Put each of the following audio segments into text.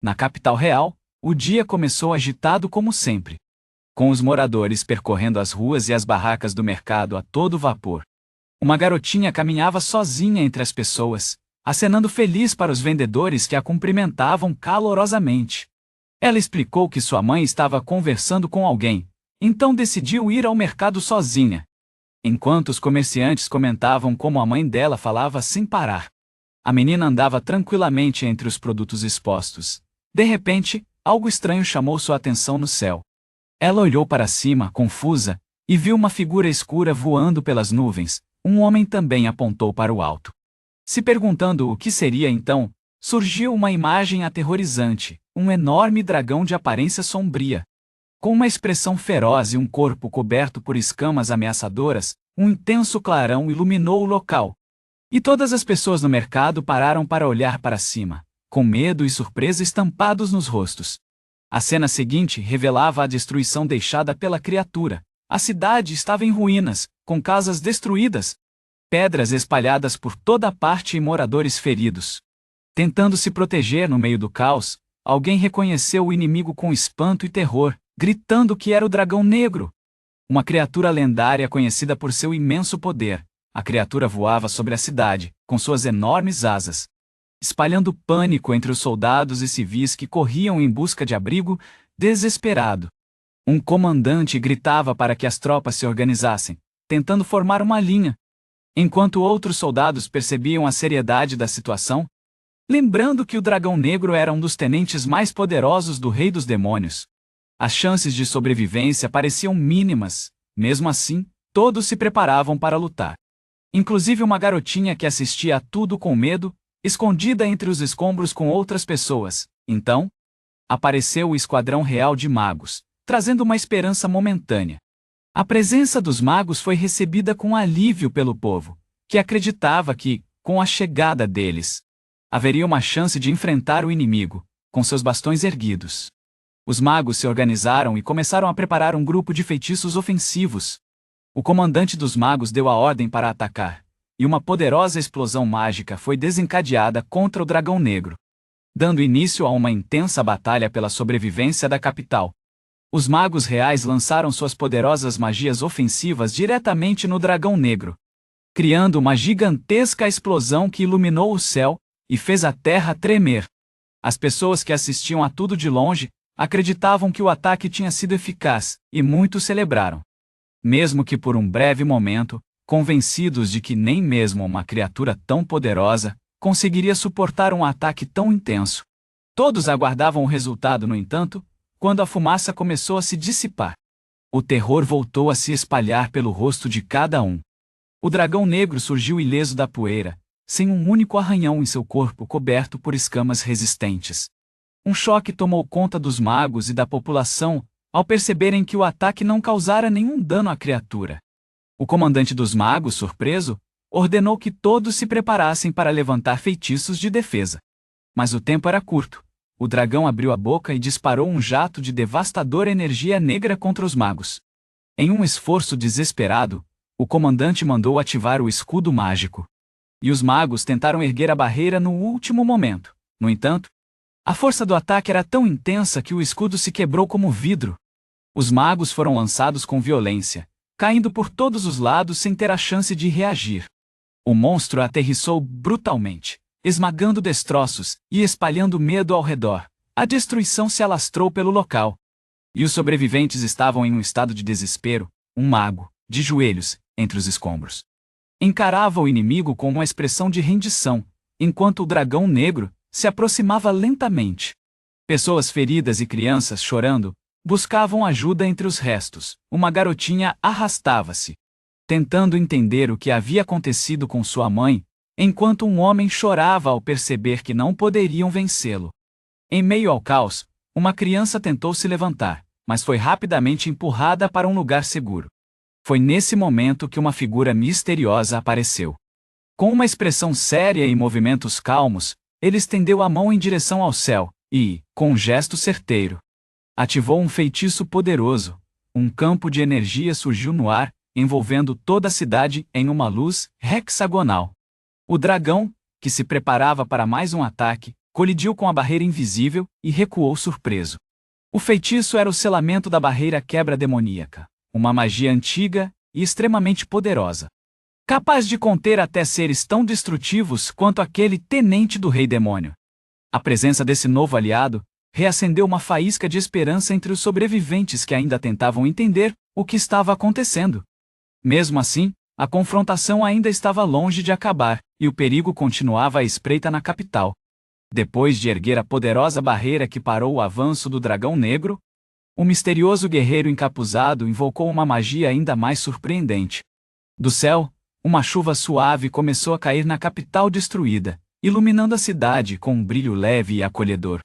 Na capital real, o dia começou agitado como sempre, com os moradores percorrendo as ruas e as barracas do mercado a todo vapor. Uma garotinha caminhava sozinha entre as pessoas, acenando feliz para os vendedores que a cumprimentavam calorosamente. Ela explicou que sua mãe estava conversando com alguém, então decidiu ir ao mercado sozinha. Enquanto os comerciantes comentavam como a mãe dela falava sem parar. A menina andava tranquilamente entre os produtos expostos. De repente, algo estranho chamou sua atenção no céu. Ela olhou para cima, confusa, e viu uma figura escura voando pelas nuvens. Um homem também apontou para o alto. Se perguntando o que seria então, surgiu uma imagem aterrorizante, um enorme dragão de aparência sombria. Com uma expressão feroz e um corpo coberto por escamas ameaçadoras, um intenso clarão iluminou o local. E todas as pessoas no mercado pararam para olhar para cima, com medo e surpresa estampados nos rostos. A cena seguinte revelava a destruição deixada pela criatura. A cidade estava em ruínas, com casas destruídas, pedras espalhadas por toda parte e moradores feridos. Tentando se proteger no meio do caos, alguém reconheceu o inimigo com espanto e terror, gritando que era o Dragão Negro. Uma criatura lendária conhecida por seu imenso poder. A criatura voava sobre a cidade, com suas enormes asas, espalhando pânico entre os soldados e civis que corriam em busca de abrigo, desesperado. Um comandante gritava para que as tropas se organizassem, tentando formar uma linha, enquanto outros soldados percebiam a seriedade da situação, lembrando que o Dragão Negro era um dos tenentes mais poderosos do Rei dos Demônios. As chances de sobrevivência pareciam mínimas. Mesmo assim, todos se preparavam para lutar. Inclusive uma garotinha que assistia a tudo com medo, escondida entre os escombros com outras pessoas. Então, apareceu o Esquadrão Real de Magos, trazendo uma esperança momentânea. A presença dos magos foi recebida com alívio pelo povo, que acreditava que, com a chegada deles, haveria uma chance de enfrentar o inimigo, com seus bastões erguidos. Os magos se organizaram e começaram a preparar um grupo de feitiços ofensivos. O comandante dos magos deu a ordem para atacar, e uma poderosa explosão mágica foi desencadeada contra o Dragão Negro, dando início a uma intensa batalha pela sobrevivência da capital. Os magos reais lançaram suas poderosas magias ofensivas diretamente no Dragão Negro, criando uma gigantesca explosão que iluminou o céu e fez a terra tremer. As pessoas que assistiam a tudo de longe acreditavam que o ataque tinha sido eficaz, e muitos celebraram. Mesmo que por um breve momento, convencidos de que nem mesmo uma criatura tão poderosa conseguiria suportar um ataque tão intenso. Todos aguardavam o resultado, no entanto, quando a fumaça começou a se dissipar. O terror voltou a se espalhar pelo rosto de cada um. O Dragão Negro surgiu ileso da poeira, sem um único arranhão em seu corpo coberto por escamas resistentes. Um choque tomou conta dos magos e da população, ao perceberem que o ataque não causara nenhum dano à criatura. O comandante dos magos, surpreso, ordenou que todos se preparassem para levantar feitiços de defesa. Mas o tempo era curto. O dragão abriu a boca e disparou um jato de devastadora energia negra contra os magos. Em um esforço desesperado, o comandante mandou ativar o escudo mágico. E os magos tentaram erguer a barreira no último momento. No entanto, a força do ataque era tão intensa que o escudo se quebrou como vidro. Os magos foram lançados com violência, caindo por todos os lados sem ter a chance de reagir. O monstro aterrissou brutalmente, esmagando destroços e espalhando medo ao redor. A destruição se alastrou pelo local. E os sobreviventes estavam em um estado de desespero. Um mago, de joelhos, entre os escombros, encarava o inimigo com uma expressão de rendição, enquanto o Dragão Negro se aproximava lentamente. Pessoas feridas e crianças chorando buscavam ajuda entre os restos. Uma garotinha arrastava-se, tentando entender o que havia acontecido com sua mãe, enquanto um homem chorava ao perceber que não poderiam vencê-lo. Em meio ao caos, uma criança tentou se levantar, mas foi rapidamente empurrada para um lugar seguro. Foi nesse momento que uma figura misteriosa apareceu. Com uma expressão séria e movimentos calmos, ele estendeu a mão em direção ao céu e, com um gesto certeiro, ativou um feitiço poderoso. Um campo de energia surgiu no ar, envolvendo toda a cidade em uma luz hexagonal. O dragão, que se preparava para mais um ataque, colidiu com a barreira invisível e recuou surpreso. O feitiço era o selamento da barreira quebra demoníaca, uma magia antiga e extremamente poderosa, capaz de conter até seres tão destrutivos quanto aquele tenente do rei demônio. A presença desse novo aliado reacendeu uma faísca de esperança entre os sobreviventes que ainda tentavam entender o que estava acontecendo. Mesmo assim, a confrontação ainda estava longe de acabar, e o perigo continuava à espreita na capital. Depois de erguer a poderosa barreira que parou o avanço do dragão negro, o misterioso guerreiro encapuzado invocou uma magia ainda mais surpreendente. Do céu, uma chuva suave começou a cair na capital destruída, iluminando a cidade com um brilho leve e acolhedor.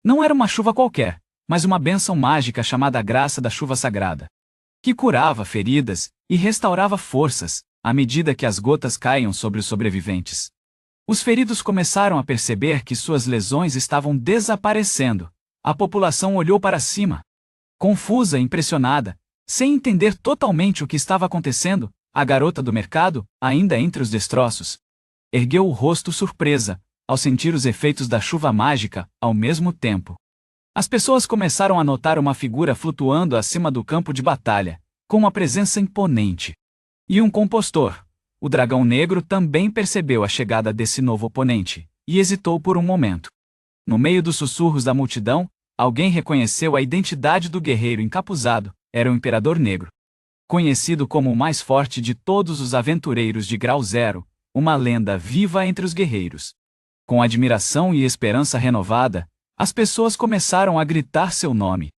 Não era uma chuva qualquer, mas uma bênção mágica chamada Graça da Chuva Sagrada, que curava feridas e restaurava forças, à medida que as gotas caíam sobre os sobreviventes. Os feridos começaram a perceber que suas lesões estavam desaparecendo. A população olhou para cima, confusa e impressionada, sem entender totalmente o que estava acontecendo. A garota do mercado, ainda entre os destroços, ergueu o rosto surpresa, ao sentir os efeitos da chuva mágica, ao mesmo tempo. As pessoas começaram a notar uma figura flutuando acima do campo de batalha, com uma presença imponente. E um compostor, o dragão negro, também percebeu a chegada desse novo oponente, e hesitou por um momento. No meio dos sussurros da multidão, alguém reconheceu a identidade do guerreiro encapuzado. Era o Imperador Negro. Conhecido como o mais forte de todos os aventureiros de Grau Zero, uma lenda viva entre os guerreiros. Com admiração e esperança renovada, as pessoas começaram a gritar seu nome,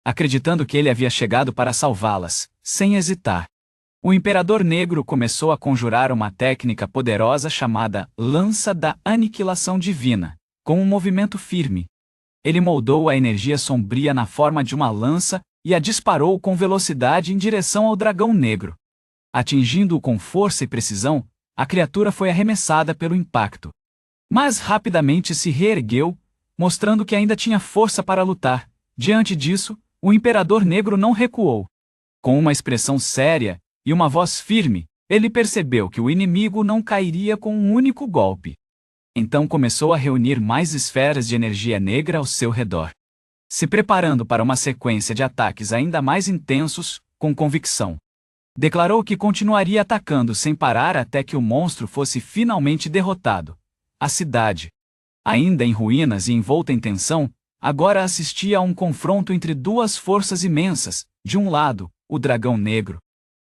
acreditando que ele havia chegado para salvá-las, sem hesitar. O Imperador Negro começou a conjurar uma técnica poderosa chamada Lança da Aniquilação Divina, com um movimento firme. Ele moldou a energia sombria na forma de uma lança e a disparou com velocidade em direção ao dragão negro. Atingindo-o com força e precisão, a criatura foi arremessada pelo impacto. Mas rapidamente se reergueu, mostrando que ainda tinha força para lutar. Diante disso, o Imperador Negro não recuou. Com uma expressão séria e uma voz firme, ele percebeu que o inimigo não cairia com um único golpe. Então começou a reunir mais esferas de energia negra ao seu redor, se preparando para uma sequência de ataques ainda mais intensos, com convicção. Declarou que continuaria atacando sem parar até que o monstro fosse finalmente derrotado. A cidade, ainda em ruínas e envolta em tensão, agora assistia a um confronto entre duas forças imensas. De um lado, o dragão negro,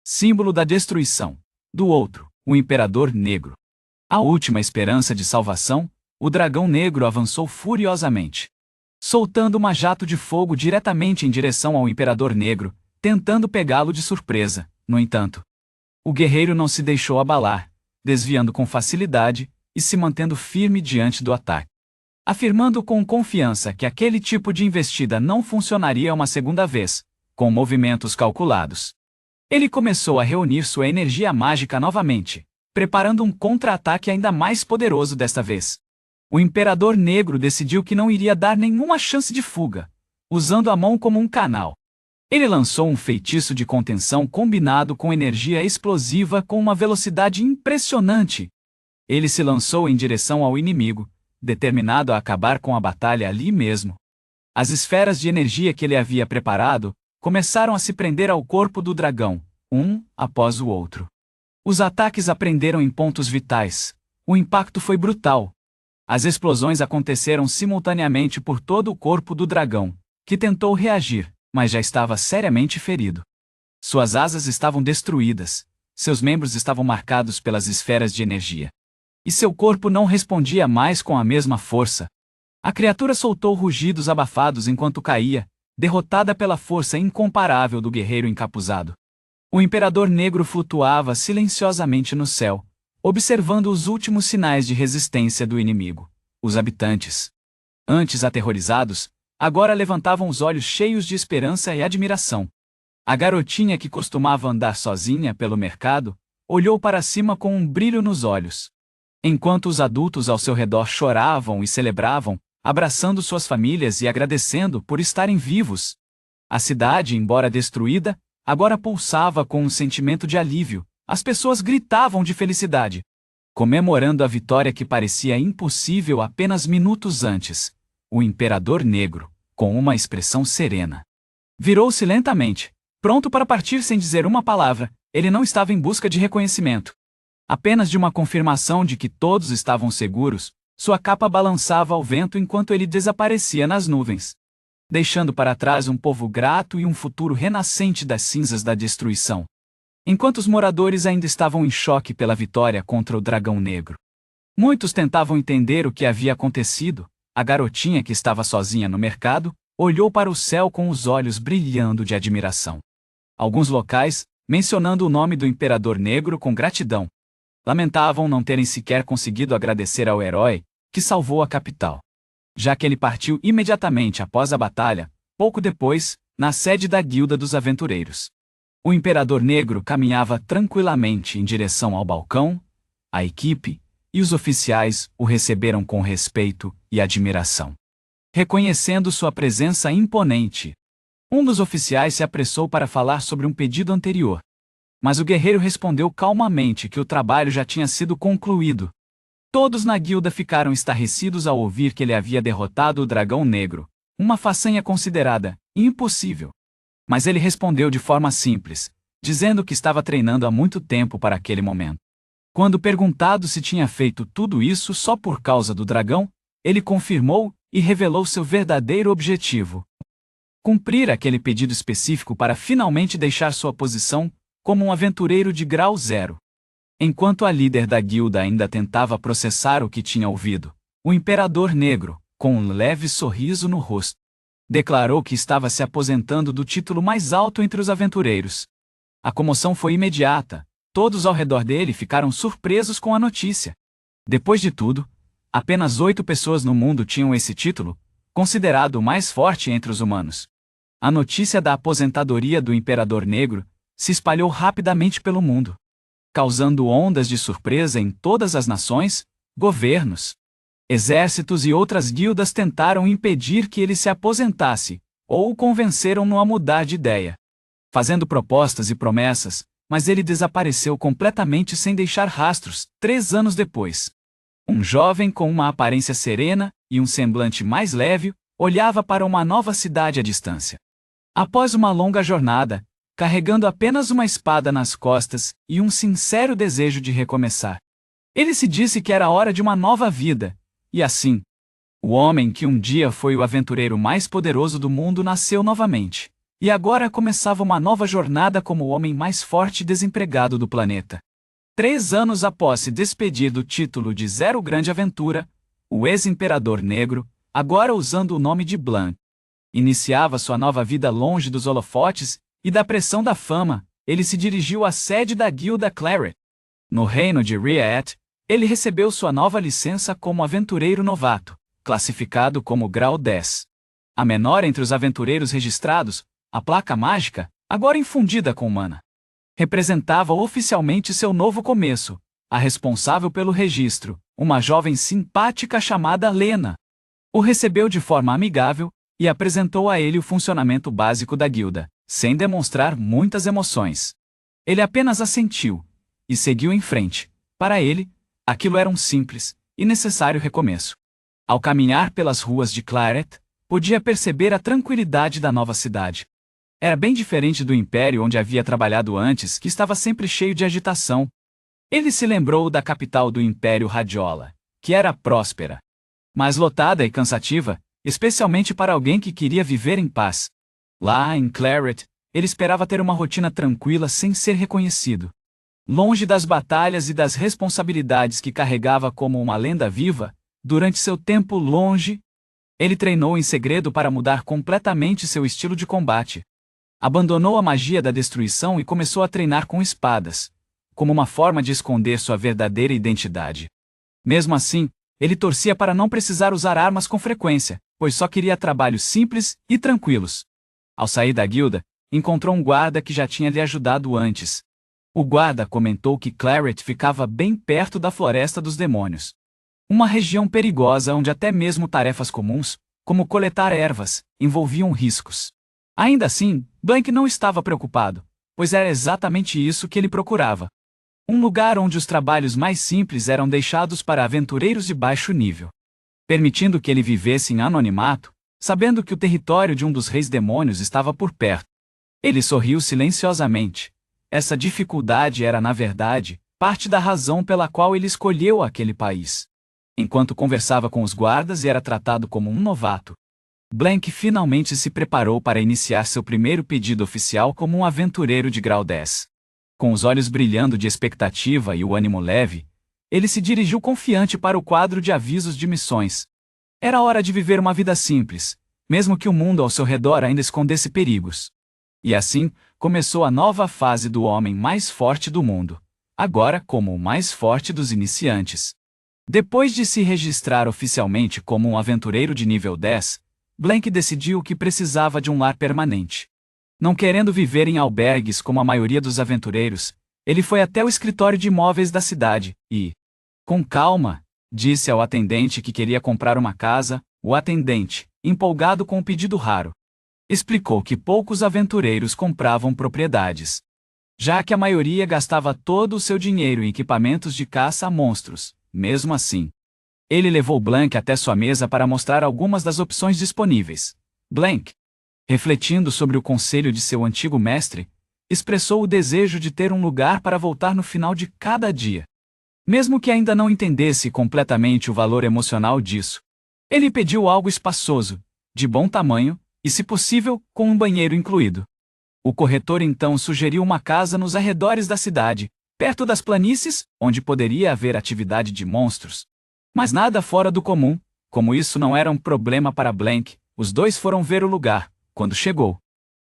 símbolo da destruição. Do outro, o Imperador Negro, a última esperança de salvação. O dragão negro avançou furiosamente, soltando uma jato de fogo diretamente em direção ao Imperador Negro, tentando pegá-lo de surpresa. No entanto, o guerreiro não se deixou abalar, desviando com facilidade e se mantendo firme diante do ataque, afirmando com confiança que aquele tipo de investida não funcionaria uma segunda vez, com movimentos calculados. Ele começou a reunir sua energia mágica novamente, preparando um contra-ataque ainda mais poderoso desta vez. O Imperador Negro decidiu que não iria dar nenhuma chance de fuga, usando a mão como um canal. Ele lançou um feitiço de contenção combinado com energia explosiva com uma velocidade impressionante. Ele se lançou em direção ao inimigo, determinado a acabar com a batalha ali mesmo. As esferas de energia que ele havia preparado começaram a se prender ao corpo do dragão, um após o outro. Os ataques aprenderam em pontos vitais. O impacto foi brutal. As explosões aconteceram simultaneamente por todo o corpo do dragão, que tentou reagir, mas já estava seriamente ferido. Suas asas estavam destruídas, seus membros estavam marcados pelas esferas de energia. E seu corpo não respondia mais com a mesma força. A criatura soltou rugidos abafados enquanto caía, derrotada pela força incomparável do guerreiro encapuzado. O Imperador Negro flutuava silenciosamente no céu, observando os últimos sinais de resistência do inimigo. Os habitantes, antes aterrorizados, agora levantavam os olhos cheios de esperança e admiração. A garotinha que costumava andar sozinha pelo mercado, olhou para cima com um brilho nos olhos. Enquanto os adultos ao seu redor choravam e celebravam, abraçando suas famílias e agradecendo por estarem vivos. A cidade, embora destruída, agora pulsava com um sentimento de alívio. As pessoas gritavam de felicidade. Comemorando a vitória que parecia impossível apenas minutos antes, o Imperador Negro, com uma expressão serena, virou-se lentamente, pronto para partir sem dizer uma palavra. Ele não estava em busca de reconhecimento, apenas de uma confirmação de que todos estavam seguros. Sua capa balançava ao vento enquanto ele desaparecia nas nuvens, deixando para trás um povo grato e um futuro renascente das cinzas da destruição. Enquanto os moradores ainda estavam em choque pela vitória contra o Dragão Negro, muitos tentavam entender o que havia acontecido. A garotinha que estava sozinha no mercado olhou para o céu com os olhos brilhando de admiração. Alguns locais, mencionando o nome do Imperador Negro com gratidão, lamentavam não terem sequer conseguido agradecer ao herói que salvou a capital, já que ele partiu imediatamente após a batalha. Pouco depois, na sede da Guilda dos Aventureiros, o Imperador Negro caminhava tranquilamente em direção ao balcão. A equipe e os oficiais o receberam com respeito e admiração, reconhecendo sua presença imponente. Um dos oficiais se apressou para falar sobre um pedido anterior, mas o guerreiro respondeu calmamente que o trabalho já tinha sido concluído. Todos na guilda ficaram estarrecidos ao ouvir que ele havia derrotado o Dragão Negro, uma façanha considerada impossível. Mas ele respondeu de forma simples, dizendo que estava treinando há muito tempo para aquele momento. Quando perguntado se tinha feito tudo isso só por causa do dragão, ele confirmou e revelou seu verdadeiro objetivo: cumprir aquele pedido específico para finalmente deixar sua posição como um aventureiro de grau 0. Enquanto a líder da guilda ainda tentava processar o que tinha ouvido, o Imperador Negro, com um leve sorriso no rosto, declarou que estava se aposentando do título mais alto entre os aventureiros. A comoção foi imediata. Todos ao redor dele ficaram surpresos com a notícia. Depois de tudo, apenas 8 pessoas no mundo tinham esse título, considerado o mais forte entre os humanos. A notícia da aposentadoria do Imperador Negro se espalhou rapidamente pelo mundo, causando ondas de surpresa em todas as nações. Governos, exércitos e outras guildas tentaram impedir que ele se aposentasse, ou o convenceram-no a mudar de ideia, fazendo propostas e promessas, mas ele desapareceu completamente sem deixar rastros. 3 anos depois, um jovem com uma aparência serena e um semblante mais leve olhava para uma nova cidade à distância. Após uma longa jornada, carregando apenas uma espada nas costas e um sincero desejo de recomeçar, ele se disse que era hora de uma nova vida. E assim, o homem que um dia foi o aventureiro mais poderoso do mundo nasceu novamente, e agora começava uma nova jornada como o homem mais forte e desempregado do planeta. 3 anos após se despedir do título de Zero Grande Aventura, o ex-Imperador Negro, agora usando o nome de Blanc, iniciava sua nova vida longe dos holofotes e da pressão da fama. Ele se dirigiu à sede da Guilda Claret, no reino de Riet. Ele recebeu sua nova licença como aventureiro novato, classificado como grau 10. A menor entre os aventureiros registrados, a placa mágica, agora infundida com mana, representava oficialmente seu novo começo. A responsável pelo registro, uma jovem simpática chamada Lena, o recebeu de forma amigável e apresentou a ele o funcionamento básico da guilda, sem demonstrar muitas emoções. Ele apenas assentiu e seguiu em frente. Para ele, aquilo era um simples e necessário recomeço. Ao caminhar pelas ruas de Claret, podia perceber a tranquilidade da nova cidade. Era bem diferente do império onde havia trabalhado antes, que estava sempre cheio de agitação. Ele se lembrou da capital do Império Radiola, que era próspera, mas lotada e cansativa, especialmente para alguém que queria viver em paz. Lá em Claret, ele esperava ter uma rotina tranquila sem ser reconhecido, longe das batalhas e das responsabilidades que carregava como uma lenda viva. Durante seu tempo longe, ele treinou em segredo para mudar completamente seu estilo de combate. Abandonou a magia da destruição e começou a treinar com espadas, como uma forma de esconder sua verdadeira identidade. Mesmo assim, ele torcia para não precisar usar armas com frequência, pois só queria trabalhos simples e tranquilos. Ao sair da guilda, encontrou um guarda que já tinha lhe ajudado antes. O guarda comentou que Claret ficava bem perto da Floresta dos Demônios, uma região perigosa onde até mesmo tarefas comuns, como coletar ervas, envolviam riscos. Ainda assim, Blanc não estava preocupado, pois era exatamente isso que ele procurava: um lugar onde os trabalhos mais simples eram deixados para aventureiros de baixo nível. Permitindo que ele vivesse em anonimato, sabendo que o território de um dos reis demônios estava por perto. Ele sorriu silenciosamente. Essa dificuldade era, na verdade, parte da razão pela qual ele escolheu aquele país. Enquanto conversava com os guardas e era tratado como um novato, Blank finalmente se preparou para iniciar seu primeiro pedido oficial como um aventureiro de grau 10. Com os olhos brilhando de expectativa e o ânimo leve, ele se dirigiu confiante para o quadro de avisos de missões. Era hora de viver uma vida simples, mesmo que o mundo ao seu redor ainda escondesse perigos. E assim, começou a nova fase do homem mais forte do mundo, agora como o mais forte dos iniciantes. Depois de se registrar oficialmente como um aventureiro de nível 10, Blank decidiu que precisava de um lar permanente. Não querendo viver em albergues como a maioria dos aventureiros, ele foi até o escritório de imóveis da cidade e, com calma, disse ao atendente que queria comprar uma casa. O atendente, empolgado com o pedido raro, explicou que poucos aventureiros compravam propriedades, já que a maioria gastava todo o seu dinheiro em equipamentos de caça a monstros. Mesmo assim, ele levou Blank até sua mesa para mostrar algumas das opções disponíveis. Blank, refletindo sobre o conselho de seu antigo mestre, expressou o desejo de ter um lugar para voltar no final de cada dia. Mesmo que ainda não entendesse completamente o valor emocional disso, ele pediu algo espaçoso, de bom tamanho, e, se possível, com um banheiro incluído. O corretor então sugeriu uma casa nos arredores da cidade, perto das planícies, onde poderia haver atividade de monstros. Mas nada fora do comum. Como isso não era um problema para Blank, os dois foram ver o lugar. Quando chegou,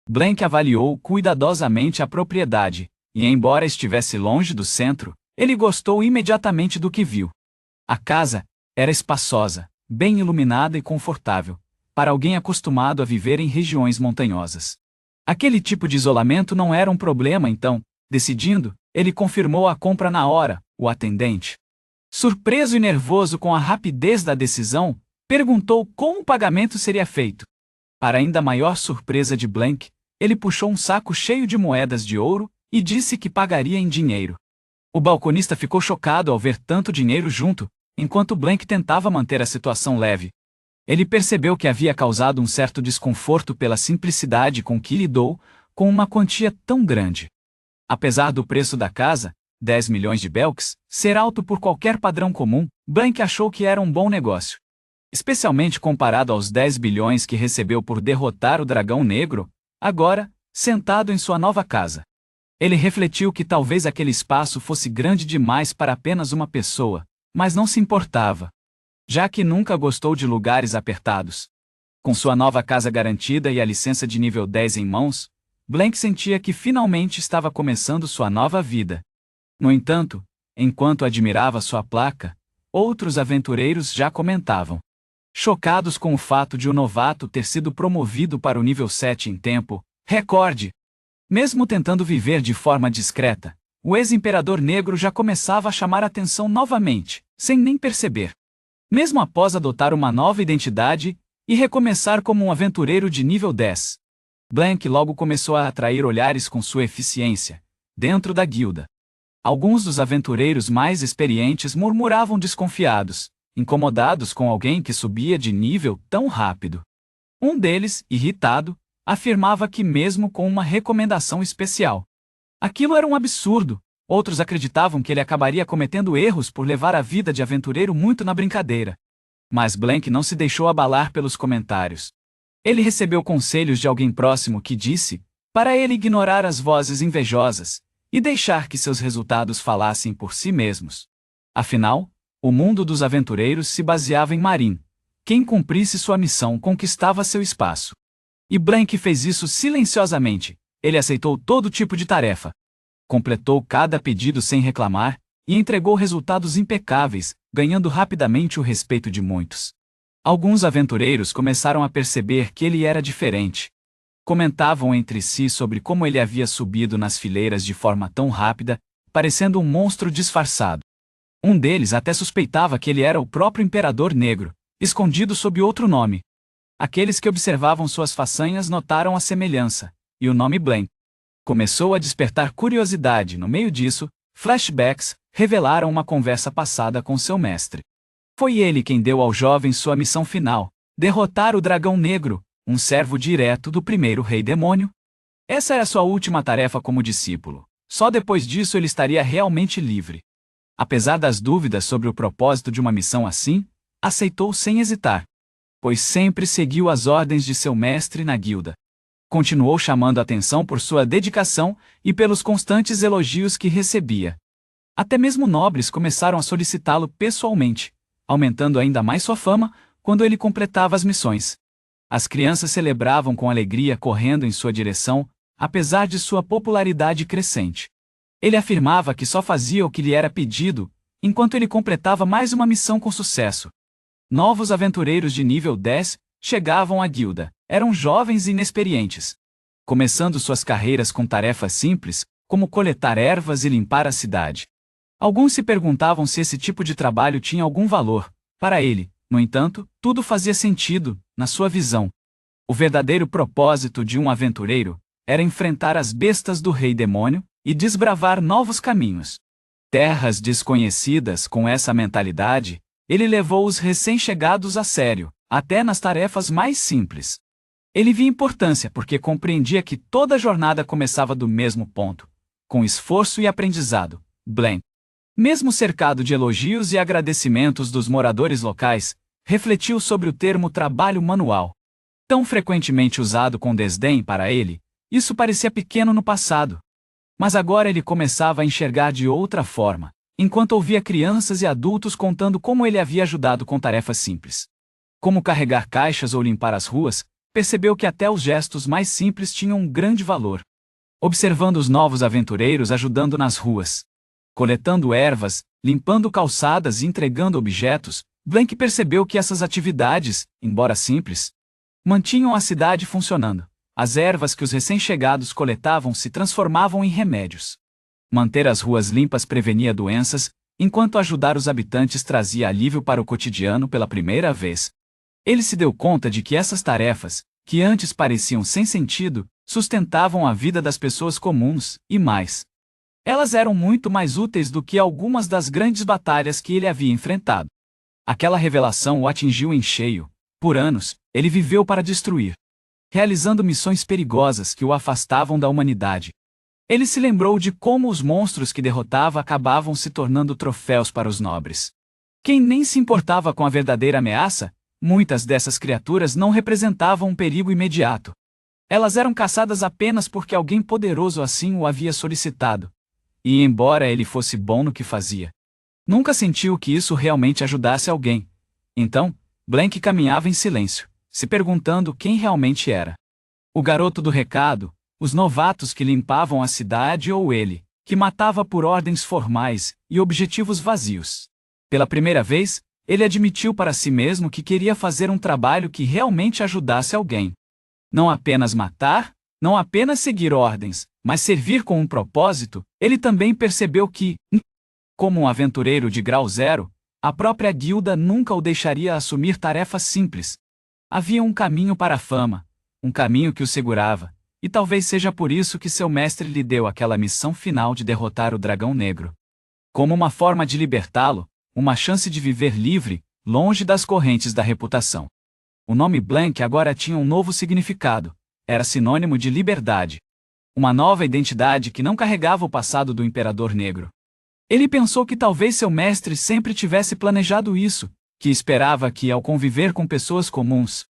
Blank avaliou cuidadosamente a propriedade, e embora estivesse longe do centro, ele gostou imediatamente do que viu. A casa era espaçosa, bem iluminada e confortável, para alguém acostumado a viver em regiões montanhosas. Aquele tipo de isolamento não era um problema então. Decidindo, ele confirmou a compra na hora. O atendente, surpreso e nervoso com a rapidez da decisão, perguntou como o pagamento seria feito. Para ainda maior surpresa de Blank, ele puxou um saco cheio de moedas de ouro e disse que pagaria em dinheiro. O balconista ficou chocado ao ver tanto dinheiro junto, enquanto Blank tentava manter a situação leve. Ele percebeu que havia causado um certo desconforto pela simplicidade com que lidou com uma quantia tão grande. Apesar do preço da casa, 10 milhões de Belks, ser alto por qualquer padrão comum, Blank achou que era um bom negócio. Especialmente comparado aos 10 bilhões que recebeu por derrotar o dragão negro, agora, sentado em sua nova casa. Ele refletiu que talvez aquele espaço fosse grande demais para apenas uma pessoa, mas não se importava, já que nunca gostou de lugares apertados. Com sua nova casa garantida e a licença de nível 10 em mãos, Blank sentia que finalmente estava começando sua nova vida. No entanto, enquanto admirava sua placa, outros aventureiros já comentavam, chocados com o fato de o novato ter sido promovido para o nível 7 em tempo recorde. Mesmo tentando viver de forma discreta, o ex-imperador negro já começava a chamar atenção novamente, sem nem perceber. Mesmo após adotar uma nova identidade e recomeçar como um aventureiro de nível 10, Blank logo começou a atrair olhares com sua eficiência dentro da guilda. Alguns dos aventureiros mais experientes murmuravam desconfiados, incomodados com alguém que subia de nível tão rápido. Um deles, irritado, afirmava que mesmo com uma recomendação especial, aquilo era um absurdo. Outros acreditavam que ele acabaria cometendo erros por levar a vida de aventureiro muito na brincadeira. Mas Blank não se deixou abalar pelos comentários. Ele recebeu conselhos de alguém próximo que disse para ele ignorar as vozes invejosas e deixar que seus resultados falassem por si mesmos. Afinal, o mundo dos aventureiros se baseava em Marin. Quem cumprisse sua missão conquistava seu espaço. E Blank fez isso silenciosamente. Ele aceitou todo tipo de tarefa, completou cada pedido sem reclamar e entregou resultados impecáveis, ganhando rapidamente o respeito de muitos. Alguns aventureiros começaram a perceber que ele era diferente. Comentavam entre si sobre como ele havia subido nas fileiras de forma tão rápida, parecendo um monstro disfarçado. Um deles até suspeitava que ele era o próprio Imperador Negro, escondido sob outro nome. Aqueles que observavam suas façanhas notaram a semelhança, e o nome Blank começou a despertar curiosidade. No meio disso, Flashbacks revelaram uma conversa passada com seu mestre. Foi ele quem deu ao jovem sua missão final: derrotar o Dragão Negro, um servo direto do primeiro Rei Demônio. Essa era sua última tarefa como discípulo. Só depois disso ele estaria realmente livre. Apesar das dúvidas sobre o propósito de uma missão assim, aceitou sem hesitar, pois sempre seguiu as ordens de seu mestre na guilda. Continuou chamando a atenção por sua dedicação e pelos constantes elogios que recebia. Até mesmo nobres começaram a solicitá-lo pessoalmente, aumentando ainda mais sua fama quando ele completava as missões. As crianças celebravam com alegria correndo em sua direção, apesar de sua popularidade crescente. Ele afirmava que só fazia o que lhe era pedido, enquanto ele completava mais uma missão com sucesso. Novos aventureiros de nível 10 chegavam à guilda. Eram jovens e inexperientes, começando suas carreiras com tarefas simples, como coletar ervas e limpar a cidade. Alguns se perguntavam se esse tipo de trabalho tinha algum valor. Para ele, no entanto, tudo fazia sentido, na sua visão. O verdadeiro propósito de um aventureiro era enfrentar as bestas do Rei Demônio e desbravar novos caminhos. Terras desconhecidas. Com essa mentalidade, ele levou os recém-chegados a sério, até nas tarefas mais simples. Ele via importância porque compreendia que toda jornada começava do mesmo ponto, com esforço e aprendizado. Blank, mesmo cercado de elogios e agradecimentos dos moradores locais, refletiu sobre o termo trabalho manual. Tão frequentemente usado com desdém para ele, isso parecia pequeno no passado. Mas agora ele começava a enxergar de outra forma, enquanto ouvia crianças e adultos contando como ele havia ajudado com tarefas simples, como carregar caixas ou limpar as ruas. Percebeu que até os gestos mais simples tinham um grande valor. Observando os novos aventureiros ajudando nas ruas, coletando ervas, limpando calçadas e entregando objetos, Blank percebeu que essas atividades, embora simples, mantinham a cidade funcionando. As ervas que os recém-chegados coletavam se transformavam em remédios. Manter as ruas limpas prevenia doenças, enquanto ajudar os habitantes trazia alívio para o cotidiano pela primeira vez. Ele se deu conta de que essas tarefas, que antes pareciam sem sentido, sustentavam a vida das pessoas comuns, e mais. Elas eram muito mais úteis do que algumas das grandes batalhas que ele havia enfrentado. Aquela revelação o atingiu em cheio. Por anos, ele viveu para destruir, realizando missões perigosas que o afastavam da humanidade. Ele se lembrou de como os monstros que derrotava acabavam se tornando troféus para os nobres. Quem nem se importava com a verdadeira ameaça, muitas dessas criaturas não representavam um perigo imediato. Elas eram caçadas apenas porque alguém poderoso assim o havia solicitado. E embora ele fosse bom no que fazia, nunca sentiu que isso realmente ajudasse alguém. Então, Blank caminhava em silêncio, se perguntando quem realmente era. O garoto do recado, os novatos que limpavam a cidade ou ele, que matava por ordens formais e objetivos vazios. Pela primeira vez, ele admitiu para si mesmo que queria fazer um trabalho que realmente ajudasse alguém. Não apenas matar, não apenas seguir ordens, mas servir com um propósito. Ele também percebeu que, como um aventureiro de grau zero, a própria guilda nunca o deixaria assumir tarefas simples. Havia um caminho para a fama, um caminho que o segurava, e talvez seja por isso que seu mestre lhe deu aquela missão final de derrotar o Dragão Negro. Como uma forma de libertá-lo, uma chance de viver livre, longe das correntes da reputação. O nome Blank agora tinha um novo significado. Era sinônimo de liberdade. Uma nova identidade que não carregava o passado do Imperador Negro. Ele pensou que talvez seu mestre sempre tivesse planejado isso, que esperava que, ao conviver com pessoas comuns,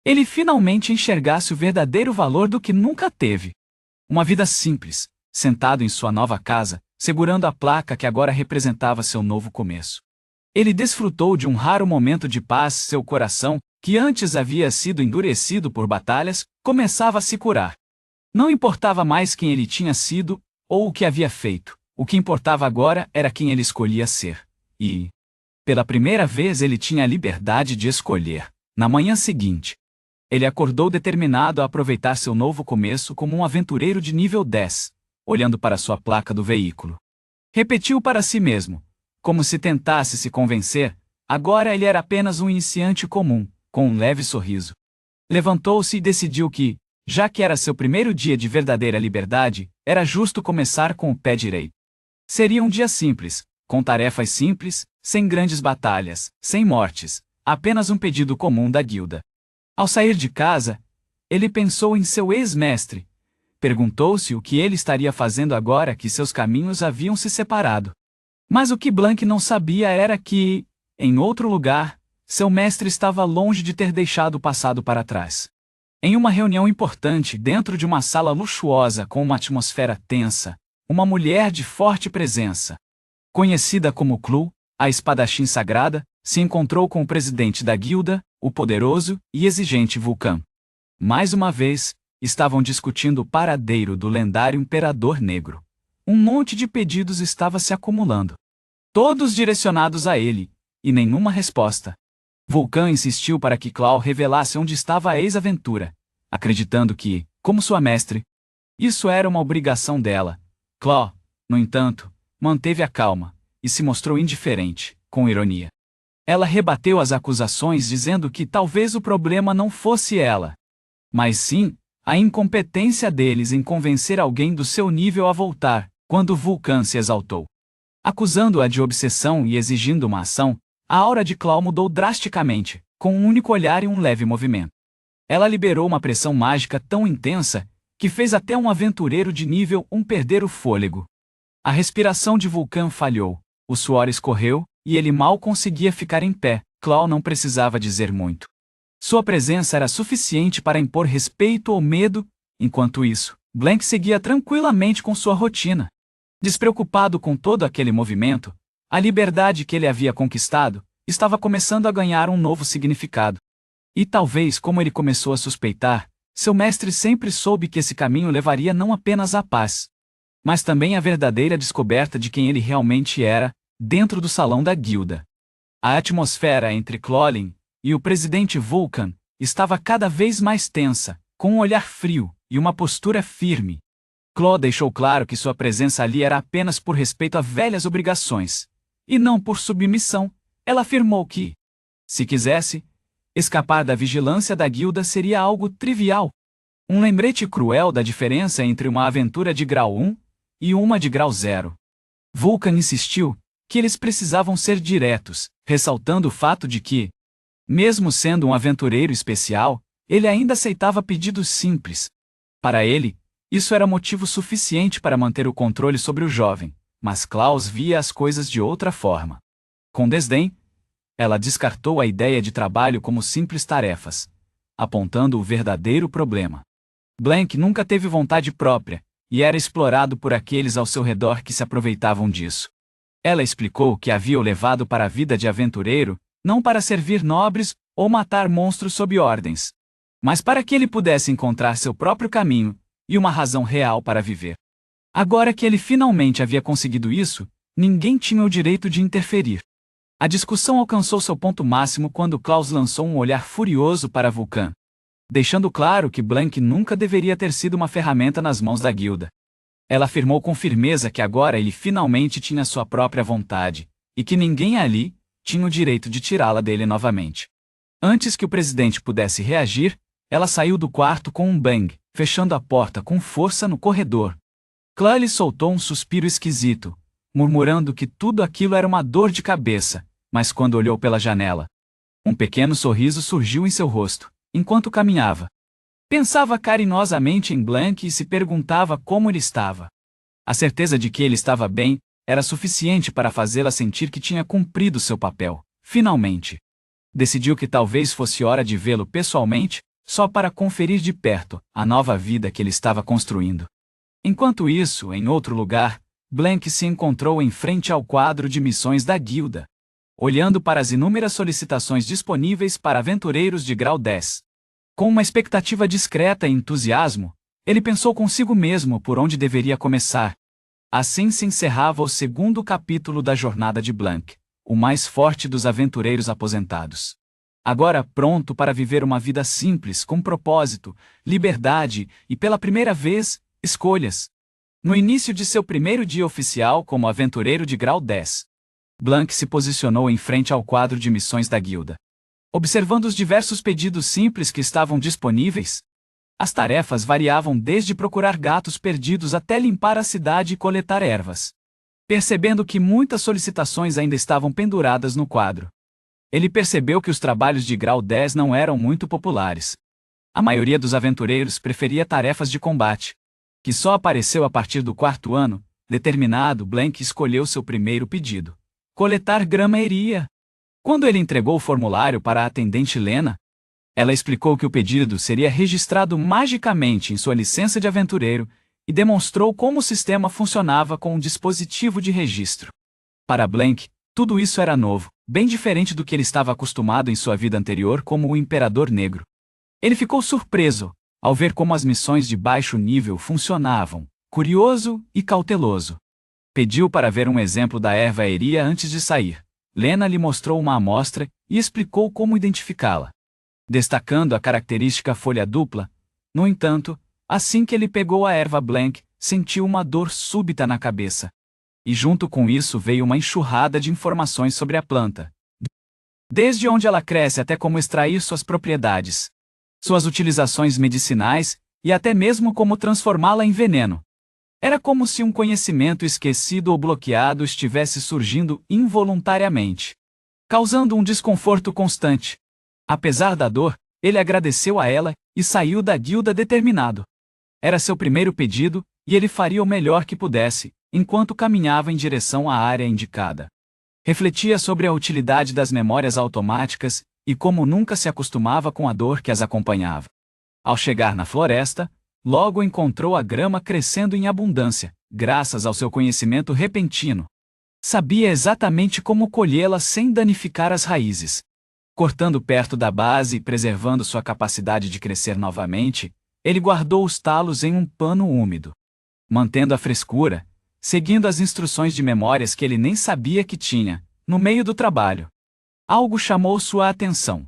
ele finalmente enxergasse o verdadeiro valor do que nunca teve. Uma vida simples, sentado em sua nova casa, segurando a placa que agora representava seu novo começo. Ele desfrutou de um raro momento de paz. Seu coração, que antes havia sido endurecido por batalhas, começava a se curar. Não importava mais quem ele tinha sido, ou o que havia feito. O que importava agora era quem ele escolhia ser. E, pela primeira vez, ele tinha a liberdade de escolher. Na manhã seguinte, ele acordou determinado a aproveitar seu novo começo como um aventureiro de nível 10, olhando para sua placa do veículo. Repetiu para si mesmo, como se tentasse se convencer, agora ele era apenas um iniciante comum, com um leve sorriso. Levantou-se e decidiu que, já que era seu primeiro dia de verdadeira liberdade, era justo começar com o pé direito. Seria um dia simples, com tarefas simples, sem grandes batalhas, sem mortes, apenas um pedido comum da guilda. Ao sair de casa, ele pensou em seu ex-mestre. Perguntou-se o que ele estaria fazendo agora que seus caminhos haviam se separado. Mas o que Blank não sabia era que, em outro lugar, seu mestre estava longe de ter deixado o passado para trás. Em uma reunião importante dentro de uma sala luxuosa com uma atmosfera tensa, uma mulher de forte presença, conhecida como Clu, a espadachim sagrada, se encontrou com o presidente da guilda, o poderoso e exigente Vulcan. Mais uma vez, estavam discutindo o paradeiro do lendário Imperador Negro. Um monte de pedidos estava se acumulando, todos direcionados a ele, e nenhuma resposta. Vulcan insistiu para que Clau revelasse onde estava a ex-aventura, acreditando que, como sua mestre, isso era uma obrigação dela. Clau, no entanto, manteve a calma, e se mostrou indiferente, com ironia. Ela rebateu as acusações dizendo que talvez o problema não fosse ela, mas sim, a incompetência deles em convencer alguém do seu nível a voltar, quando Vulcan se exaltou. Acusando-a de obsessão e exigindo uma ação, a aura de Clau mudou drasticamente, com um único olhar e um leve movimento. Ela liberou uma pressão mágica tão intensa, que fez até um aventureiro de nível 1 perder o fôlego. A respiração de Vulcan falhou, o suor escorreu, e ele mal conseguia ficar em pé. Clau não precisava dizer muito. Sua presença era suficiente para impor respeito ou medo. Enquanto isso, Blank seguia tranquilamente com sua rotina. Despreocupado com todo aquele movimento, a liberdade que ele havia conquistado estava começando a ganhar um novo significado. E talvez, como ele começou a suspeitar, seu mestre sempre soube que esse caminho levaria não apenas à paz, mas também à verdadeira descoberta de quem ele realmente era, dentro do salão da guilda. A atmosfera entre Clolin e o presidente Vulcan estava cada vez mais tensa, com um olhar frio e uma postura firme. Cló deixou claro que sua presença ali era apenas por respeito a velhas obrigações, e não por submissão. Ela afirmou que, se quisesse, escapar da vigilância da guilda seria algo trivial. Um lembrete cruel da diferença entre uma aventura de grau 1 e uma de grau 0. Vulcan insistiu que eles precisavam ser diretos, ressaltando o fato de que, mesmo sendo um aventureiro especial, ele ainda aceitava pedidos simples. Para ele, isso era motivo suficiente para manter o controle sobre o jovem, mas Klaus via as coisas de outra forma. Com desdém, ela descartou a ideia de trabalho como simples tarefas, apontando o verdadeiro problema. Blank nunca teve vontade própria, e era explorado por aqueles ao seu redor que se aproveitavam disso. Ela explicou que havia o levado para a vida de aventureiro, não para servir nobres ou matar monstros sob ordens, mas para que ele pudesse encontrar seu próprio caminho e uma razão real para viver. Agora que ele finalmente havia conseguido isso, ninguém tinha o direito de interferir. A discussão alcançou seu ponto máximo quando Klaus lançou um olhar furioso para Vulcan, deixando claro que Blank nunca deveria ter sido uma ferramenta nas mãos da guilda. Ela afirmou com firmeza que agora ele finalmente tinha sua própria vontade, e que ninguém ali tinha o direito de tirá-la dele novamente. Antes que o presidente pudesse reagir, ela saiu do quarto com um bang, fechando a porta com força no corredor. Clary soltou um suspiro esquisito, murmurando que tudo aquilo era uma dor de cabeça, mas quando olhou pela janela, um pequeno sorriso surgiu em seu rosto, enquanto caminhava. Pensava carinhosamente em Blank e se perguntava como ele estava. A certeza de que ele estava bem era suficiente para fazê-la sentir que tinha cumprido seu papel, finalmente. Decidiu que talvez fosse hora de vê-lo pessoalmente, só para conferir de perto a nova vida que ele estava construindo. Enquanto isso, em outro lugar, Blank se encontrou em frente ao quadro de missões da guilda, olhando para as inúmeras solicitações disponíveis para aventureiros de grau 10. Com uma expectativa discreta e entusiasmo, ele pensou consigo mesmo por onde deveria começar. Assim se encerrava o segundo capítulo da jornada de Blank, o mais forte dos aventureiros aposentados. Agora pronto para viver uma vida simples, com propósito, liberdade e, pela primeira vez, escolhas. No início de seu primeiro dia oficial como aventureiro de grau 10, Blank se posicionou em frente ao quadro de missões da guilda. Observando os diversos pedidos simples que estavam disponíveis, as tarefas variavam desde procurar gatos perdidos até limpar a cidade e coletar ervas. Percebendo que muitas solicitações ainda estavam penduradas no quadro. Ele percebeu que os trabalhos de grau 10 não eram muito populares. A maioria dos aventureiros preferia tarefas de combate, que só apareceu a partir do 4º ano. Determinado, Blank escolheu seu primeiro pedido: coletar grama-eria. Quando ele entregou o formulário para a atendente Lena, ela explicou que o pedido seria registrado magicamente em sua licença de aventureiro e demonstrou como o sistema funcionava com um dispositivo de registro. Para Blank, tudo isso era novo, bem diferente do que ele estava acostumado em sua vida anterior como o Imperador Negro. Ele ficou surpreso ao ver como as missões de baixo nível funcionavam, curioso e cauteloso. Pediu para ver um exemplo da erva-eria antes de sair. Lena lhe mostrou uma amostra e explicou como identificá-la, destacando a característica folha dupla. No entanto, assim que ele pegou a erva, Blank sentiu uma dor súbita na cabeça. E junto com isso veio uma enxurrada de informações sobre a planta. Desde onde ela cresce até como extrair suas propriedades, suas utilizações medicinais e até mesmo como transformá-la em veneno. Era como se um conhecimento esquecido ou bloqueado estivesse surgindo involuntariamente, causando um desconforto constante. Apesar da dor, ele agradeceu a ela e saiu da guilda determinado. Era seu primeiro pedido, e ele faria o melhor que pudesse, enquanto caminhava em direção à área indicada. Refletia sobre a utilidade das memórias automáticas e como nunca se acostumava com a dor que as acompanhava. Ao chegar na floresta, logo encontrou a grama crescendo em abundância, graças ao seu conhecimento repentino. Sabia exatamente como colhê-la sem danificar as raízes. Cortando perto da base e preservando sua capacidade de crescer novamente, ele guardou os talos em um pano úmido. Mantendo a frescura, seguindo as instruções de memórias que ele nem sabia que tinha, no meio do trabalho. Algo chamou sua atenção.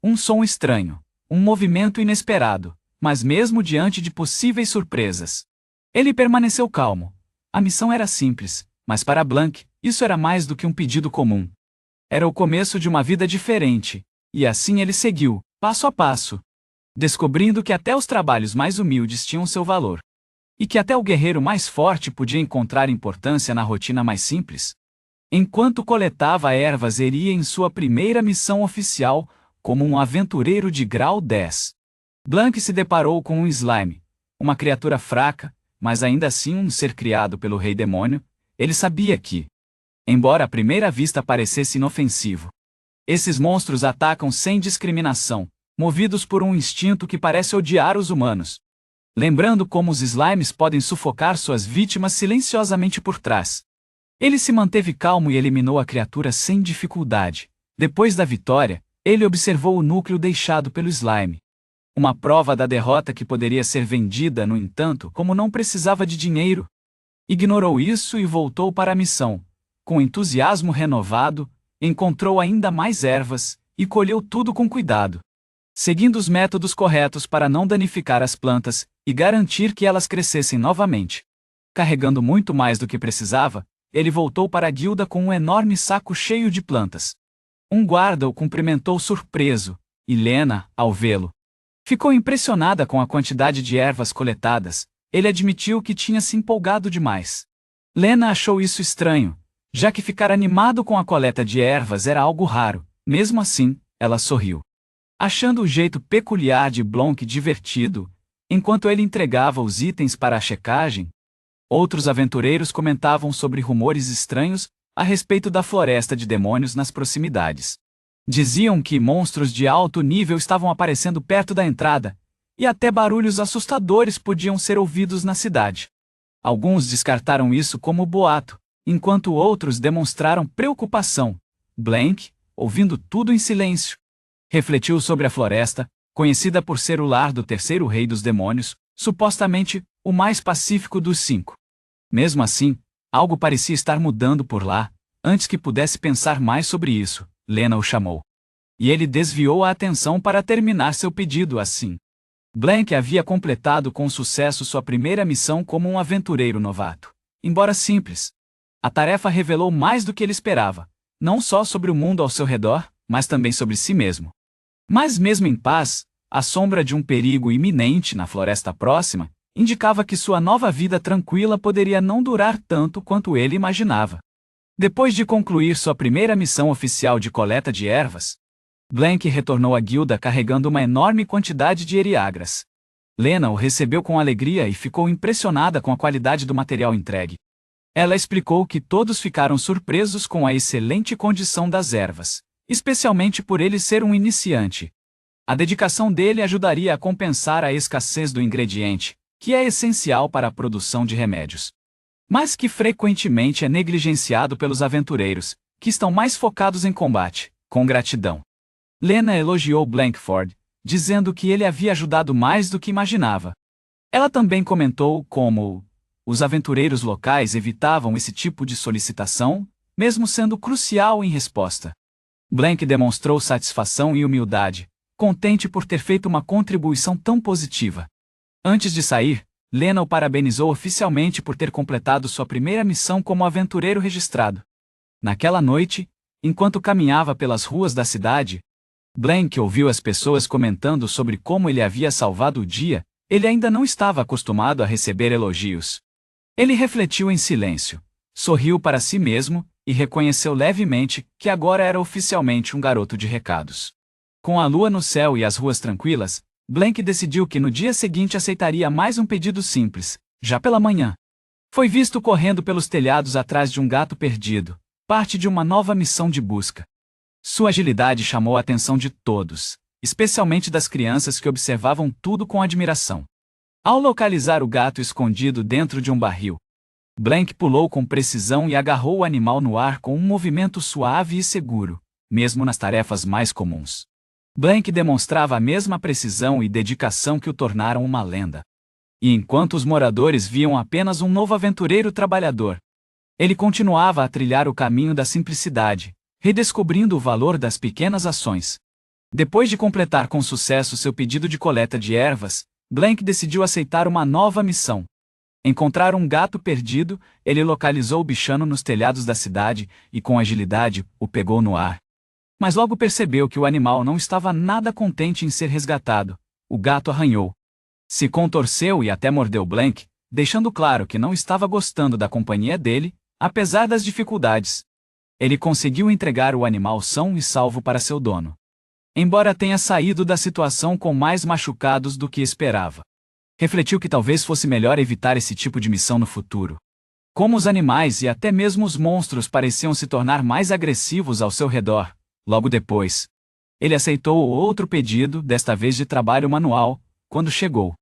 Um som estranho, um movimento inesperado, mas mesmo diante de possíveis surpresas, ele permaneceu calmo. A missão era simples, mas para Blank, isso era mais do que um pedido comum. Era o começo de uma vida diferente, e assim ele seguiu, passo a passo, descobrindo que até os trabalhos mais humildes tinham seu valor. E que até o guerreiro mais forte podia encontrar importância na rotina mais simples. Enquanto coletava ervas, iria em sua primeira missão oficial, como um aventureiro de grau 10. Blank se deparou com um slime, uma criatura fraca, mas ainda assim um ser criado pelo Rei Demônio. Ele sabia que, embora à primeira vista parecesse inofensivo, esses monstros atacam sem discriminação, movidos por um instinto que parece odiar os humanos. Lembrando como os slimes podem sufocar suas vítimas silenciosamente por trás. Ele se manteve calmo e eliminou a criatura sem dificuldade. Depois da vitória, ele observou o núcleo deixado pelo slime. Uma prova da derrota que poderia ser vendida, no entanto, como não precisava de dinheiro. Ignorou isso e voltou para a missão. Com entusiasmo renovado, encontrou ainda mais ervas e colheu tudo com cuidado, seguindo os métodos corretos para não danificar as plantas e garantir que elas crescessem novamente. Carregando muito mais do que precisava, ele voltou para a guilda com um enorme saco cheio de plantas. Um guarda o cumprimentou surpreso, e Lena, ao vê-lo, ficou impressionada com a quantidade de ervas coletadas. Ele admitiu que tinha se empolgado demais. Lena achou isso estranho, já que ficar animado com a coleta de ervas era algo raro. Mesmo assim, ela sorriu, achando o jeito peculiar de Blank divertido. Enquanto ele entregava os itens para a checagem, outros aventureiros comentavam sobre rumores estranhos a respeito da floresta de demônios nas proximidades. Diziam que monstros de alto nível estavam aparecendo perto da entrada, e até barulhos assustadores podiam ser ouvidos na cidade. Alguns descartaram isso como boato, enquanto outros demonstraram preocupação. Blank, ouvindo tudo em silêncio, refletiu sobre a floresta, conhecida por ser o lar do terceiro rei dos demônios, supostamente o mais pacífico dos 5. Mesmo assim, algo parecia estar mudando por lá. Antes que pudesse pensar mais sobre isso, Lena o chamou. E ele desviou a atenção para terminar seu pedido assim. Blank havia completado com sucesso sua primeira missão como um aventureiro novato. Embora simples, a tarefa revelou mais do que ele esperava, não só sobre o mundo ao seu redor, mas também sobre si mesmo. Mas mesmo em paz, à sombra de um perigo iminente na floresta próxima, indicava que sua nova vida tranquila poderia não durar tanto quanto ele imaginava. Depois de concluir sua primeira missão oficial de coleta de ervas, Blank retornou à guilda carregando uma enorme quantidade de eriagras. Lena o recebeu com alegria e ficou impressionada com a qualidade do material entregue. Ela explicou que todos ficaram surpresos com a excelente condição das ervas, especialmente por ele ser um iniciante. A dedicação dele ajudaria a compensar a escassez do ingrediente, que é essencial para a produção de remédios, mas que frequentemente é negligenciado pelos aventureiros, que estão mais focados em combate. Com gratidão, Lena elogiou Blankford, dizendo que ele havia ajudado mais do que imaginava. Ela também comentou como os aventureiros locais evitavam esse tipo de solicitação, mesmo sendo crucial em resposta. Blank demonstrou satisfação e humildade, contente por ter feito uma contribuição tão positiva. Antes de sair, Lena o parabenizou oficialmente por ter completado sua primeira missão como aventureiro registrado. Naquela noite, enquanto caminhava pelas ruas da cidade, Blank ouviu as pessoas comentando sobre como ele havia salvado o dia. Ele ainda não estava acostumado a receber elogios. Ele refletiu em silêncio, sorriu para si mesmo e reconheceu levemente que agora era oficialmente um garoto de recados. Com a lua no céu e as ruas tranquilas, Blank decidiu que no dia seguinte aceitaria mais um pedido simples, já pela manhã. Foi visto correndo pelos telhados atrás de um gato perdido, parte de uma nova missão de busca. Sua agilidade chamou a atenção de todos, especialmente das crianças que observavam tudo com admiração. Ao localizar o gato escondido dentro de um barril, Blank pulou com precisão e agarrou o animal no ar com um movimento suave e seguro, mesmo nas tarefas mais comuns. Blank demonstrava a mesma precisão e dedicação que o tornaram uma lenda. E enquanto os moradores viam apenas um novo aventureiro trabalhador, ele continuava a trilhar o caminho da simplicidade, redescobrindo o valor das pequenas ações. Depois de completar com sucesso seu pedido de coleta de ervas, Blank decidiu aceitar uma nova missão. Encontrar um gato perdido, ele localizou o bichano nos telhados da cidade e, com agilidade, o pegou no ar. Mas logo percebeu que o animal não estava nada contente em ser resgatado. O gato arranhou, se contorceu e até mordeu Blank, deixando claro que não estava gostando da companhia dele, apesar das dificuldades. Ele conseguiu entregar o animal são e salvo para seu dono, embora tenha saído da situação com mais machucados do que esperava. Refletiu que talvez fosse melhor evitar esse tipo de missão no futuro. Como os animais e até mesmo os monstros pareciam se tornar mais agressivos ao seu redor, logo depois, ele aceitou outro pedido, desta vez de trabalho manual. Quando chegou,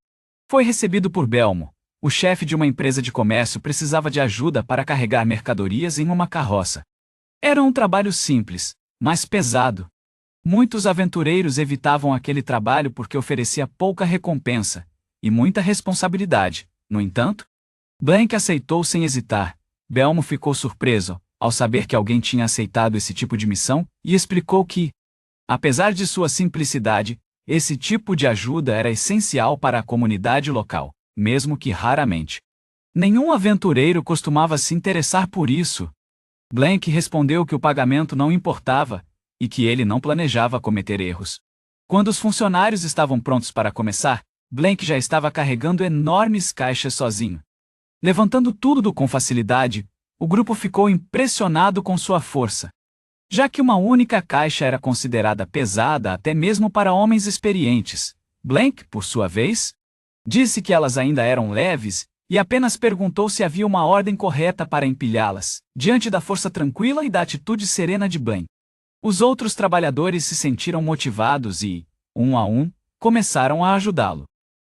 foi recebido por Belmo. O chefe de uma empresa de comércio precisava de ajuda para carregar mercadorias em uma carroça. Era um trabalho simples, mas pesado. Muitos aventureiros evitavam aquele trabalho porque oferecia pouca recompensa e muita responsabilidade. No entanto, Blank aceitou sem hesitar. Belmo ficou surpreso ao saber que alguém tinha aceitado esse tipo de missão e explicou que, apesar de sua simplicidade, esse tipo de ajuda era essencial para a comunidade local, mesmo que raramente nenhum aventureiro costumava se interessar por isso. Blank respondeu que o pagamento não importava e que ele não planejava cometer erros. Quando os funcionários estavam prontos para começar, Blank já estava carregando enormes caixas sozinho. Levantando tudo com facilidade, o grupo ficou impressionado com sua força. Já que uma única caixa era considerada pesada até mesmo para homens experientes, Blank, por sua vez, disse que elas ainda eram leves e apenas perguntou se havia uma ordem correta para empilhá-las, diante da força tranquila e da atitude serena de Blank. Os outros trabalhadores se sentiram motivados e, um a um, começaram a ajudá-lo.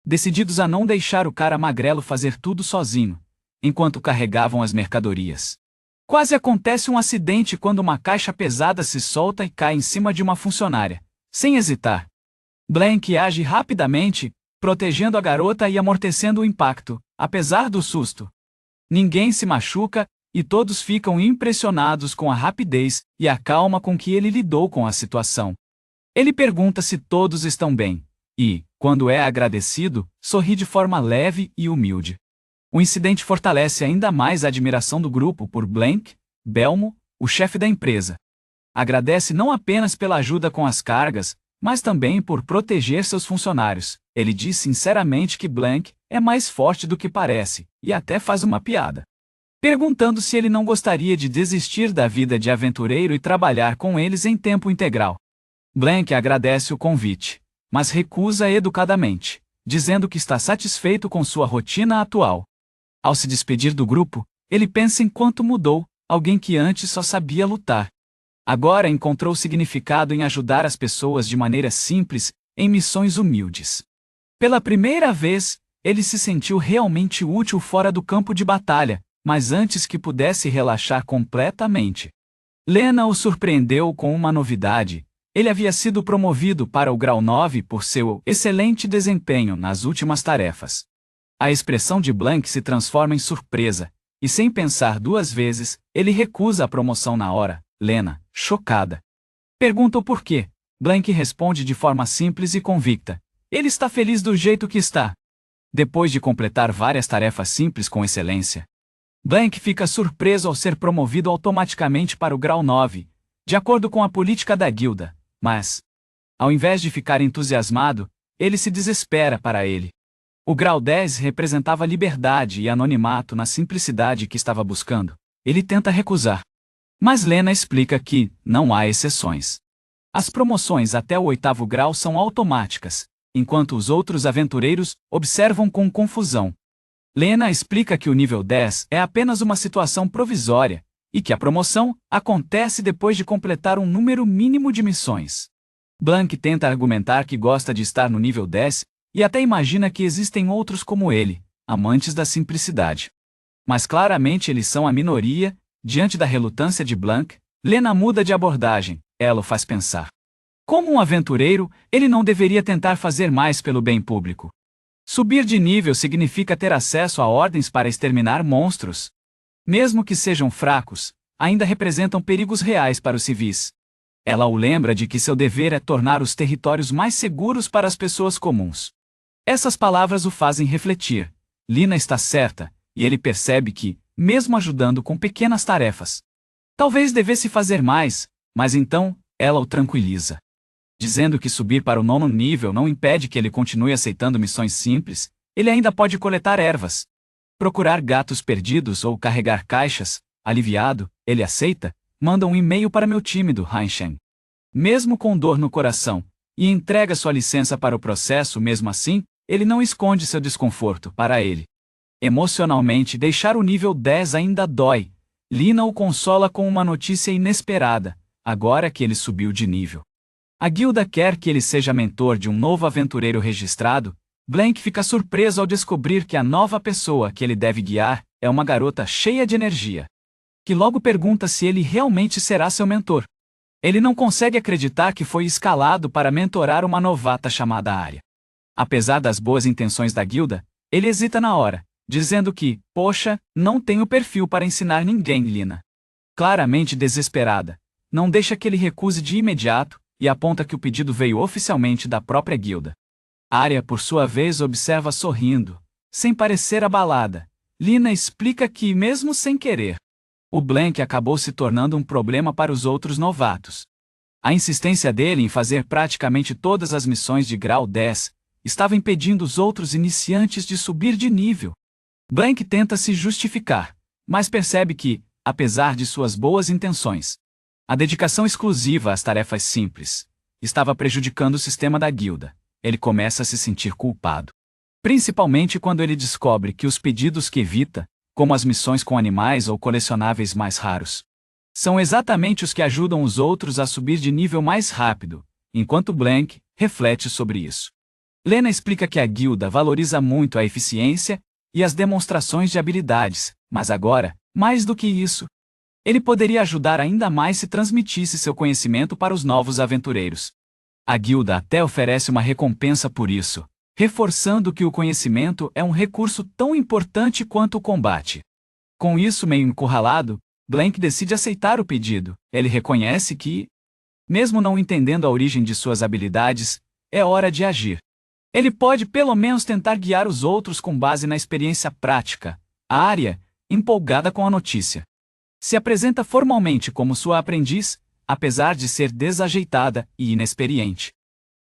Decididos a não deixar o cara magrelo fazer tudo sozinho, enquanto carregavam as mercadorias. Quase acontece um acidente quando uma caixa pesada se solta e cai em cima de uma funcionária. Sem hesitar, Blank age rapidamente, protegendo a garota e amortecendo o impacto, apesar do susto. Ninguém se machuca, e todos ficam impressionados com a rapidez e a calma com que ele lidou com a situação. Ele pergunta se todos estão bem, e, quando é agradecido, sorri de forma leve e humilde. O incidente fortalece ainda mais a admiração do grupo por Blank. Belmo, o chefe da empresa, agradece não apenas pela ajuda com as cargas, mas também por proteger seus funcionários. Ele diz sinceramente que Blank é mais forte do que parece, e até faz uma piada, perguntando se ele não gostaria de desistir da vida de aventureiro e trabalhar com eles em tempo integral. Blank agradece o convite, mas recusa educadamente, dizendo que está satisfeito com sua rotina atual. Ao se despedir do grupo, ele pensa em quanto mudou, alguém que antes só sabia lutar. Agora encontrou significado em ajudar as pessoas de maneira simples, em missões humildes. Pela primeira vez, ele se sentiu realmente útil fora do campo de batalha, mas antes que pudesse relaxar completamente. Lena o surpreendeu com uma novidade. Ele havia sido promovido para o grau 9 por seu excelente desempenho nas últimas tarefas. A expressão de Blank se transforma em surpresa, e sem pensar duas vezes, ele recusa a promoção na hora. Lena, chocada, pergunta o porquê. Blank responde de forma simples e convicta: ele está feliz do jeito que está. Depois de completar várias tarefas simples com excelência, Blank fica surpreso ao ser promovido automaticamente para o grau 9, de acordo com a política da guilda, mas, ao invés de ficar entusiasmado, ele se desespera para ele. O grau 10 representava liberdade e anonimato na simplicidade que estava buscando. Ele tenta recusar. Mas Lena explica que não há exceções. As promoções até o 8º grau são automáticas, enquanto os outros aventureiros observam com confusão. Lena explica que o nível 10 é apenas uma situação provisória, e que a promoção acontece depois de completar um número mínimo de missões. Blank tenta argumentar que gosta de estar no nível 10, e até imagina que existem outros como ele, amantes da simplicidade. Mas claramente eles são a minoria. Diante da relutância de Blank, Lena muda de abordagem. Ela o faz pensar. Como um aventureiro, ele não deveria tentar fazer mais pelo bem público. Subir de nível significa ter acesso a ordens para exterminar monstros. Mesmo que sejam fracos, ainda representam perigos reais para os civis. Ela o lembra de que seu dever é tornar os territórios mais seguros para as pessoas comuns. Essas palavras o fazem refletir. Lena está certa, e ele percebe que, mesmo ajudando com pequenas tarefas, talvez devesse fazer mais, mas então, ela o tranquiliza, dizendo que subir para o 9º nível não impede que ele continue aceitando missões simples. Ele ainda pode coletar ervas, procurar gatos perdidos ou carregar caixas. Aliviado, ele aceita, manda um e-mail para meu tímido Hainshen, mesmo com dor no coração, e entrega sua licença para o processo. Mesmo assim, ele não esconde seu desconforto. Para ele, emocionalmente, deixar o nível 10 ainda dói. Lena o consola com uma notícia inesperada: agora que ele subiu de nível, a guilda quer que ele seja mentor de um novo aventureiro registrado. Blank fica surpreso ao descobrir que a nova pessoa que ele deve guiar é uma garota cheia de energia, que logo pergunta se ele realmente será seu mentor. Ele não consegue acreditar que foi escalado para mentorar uma novata chamada Arya. Apesar das boas intenções da guilda, ele hesita na hora, dizendo que, poxa, não tenho perfil para ensinar ninguém. Lena, claramente desesperada, não deixa que ele recuse de imediato, e aponta que o pedido veio oficialmente da própria guilda. Arya, por sua vez, observa sorrindo, sem parecer abalada. Lena explica que, mesmo sem querer, o Blank acabou se tornando um problema para os outros novatos. A insistência dele em fazer praticamente todas as missões de grau 10 estava impedindo os outros iniciantes de subir de nível. Blank tenta se justificar, mas percebe que, apesar de suas boas intenções, a dedicação exclusiva às tarefas simples estava prejudicando o sistema da guilda. Ele começa a se sentir culpado, principalmente quando ele descobre que os pedidos que evita, como as missões com animais ou colecionáveis mais raros, são exatamente os que ajudam os outros a subir de nível mais rápido. Enquanto Blank reflete sobre isso, Lena explica que a guilda valoriza muito a eficiência e as demonstrações de habilidades, mas agora, mais do que isso, ele poderia ajudar ainda mais se transmitisse seu conhecimento para os novos aventureiros. A guilda até oferece uma recompensa por isso, reforçando que o conhecimento é um recurso tão importante quanto o combate. Com isso meio encurralado, Blank decide aceitar o pedido. Ele reconhece que, mesmo não entendendo a origem de suas habilidades, é hora de agir. Ele pode pelo menos tentar guiar os outros com base na experiência prática. A Arya, empolgada com a notícia, se apresenta formalmente como sua aprendiz, apesar de ser desajeitada e inexperiente.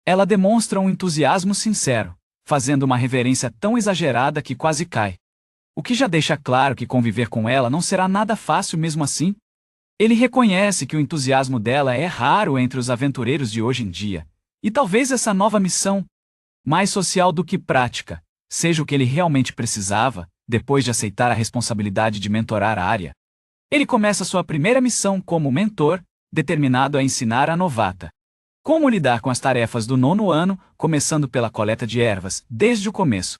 Ela demonstra um entusiasmo sincero, fazendo uma reverência tão exagerada que quase cai. O que já deixa claro que conviver com ela não será nada fácil mesmo assim. Ele reconhece que o entusiasmo dela é raro entre os aventureiros de hoje em dia, e talvez essa nova missão, mais social do que prática, seja o que ele realmente precisava, depois de aceitar a responsabilidade de mentorar a Arya. Ele começa sua primeira missão como mentor, determinado a ensinar a novata como lidar com as tarefas do 9º ano, começando pela coleta de ervas, desde o começo.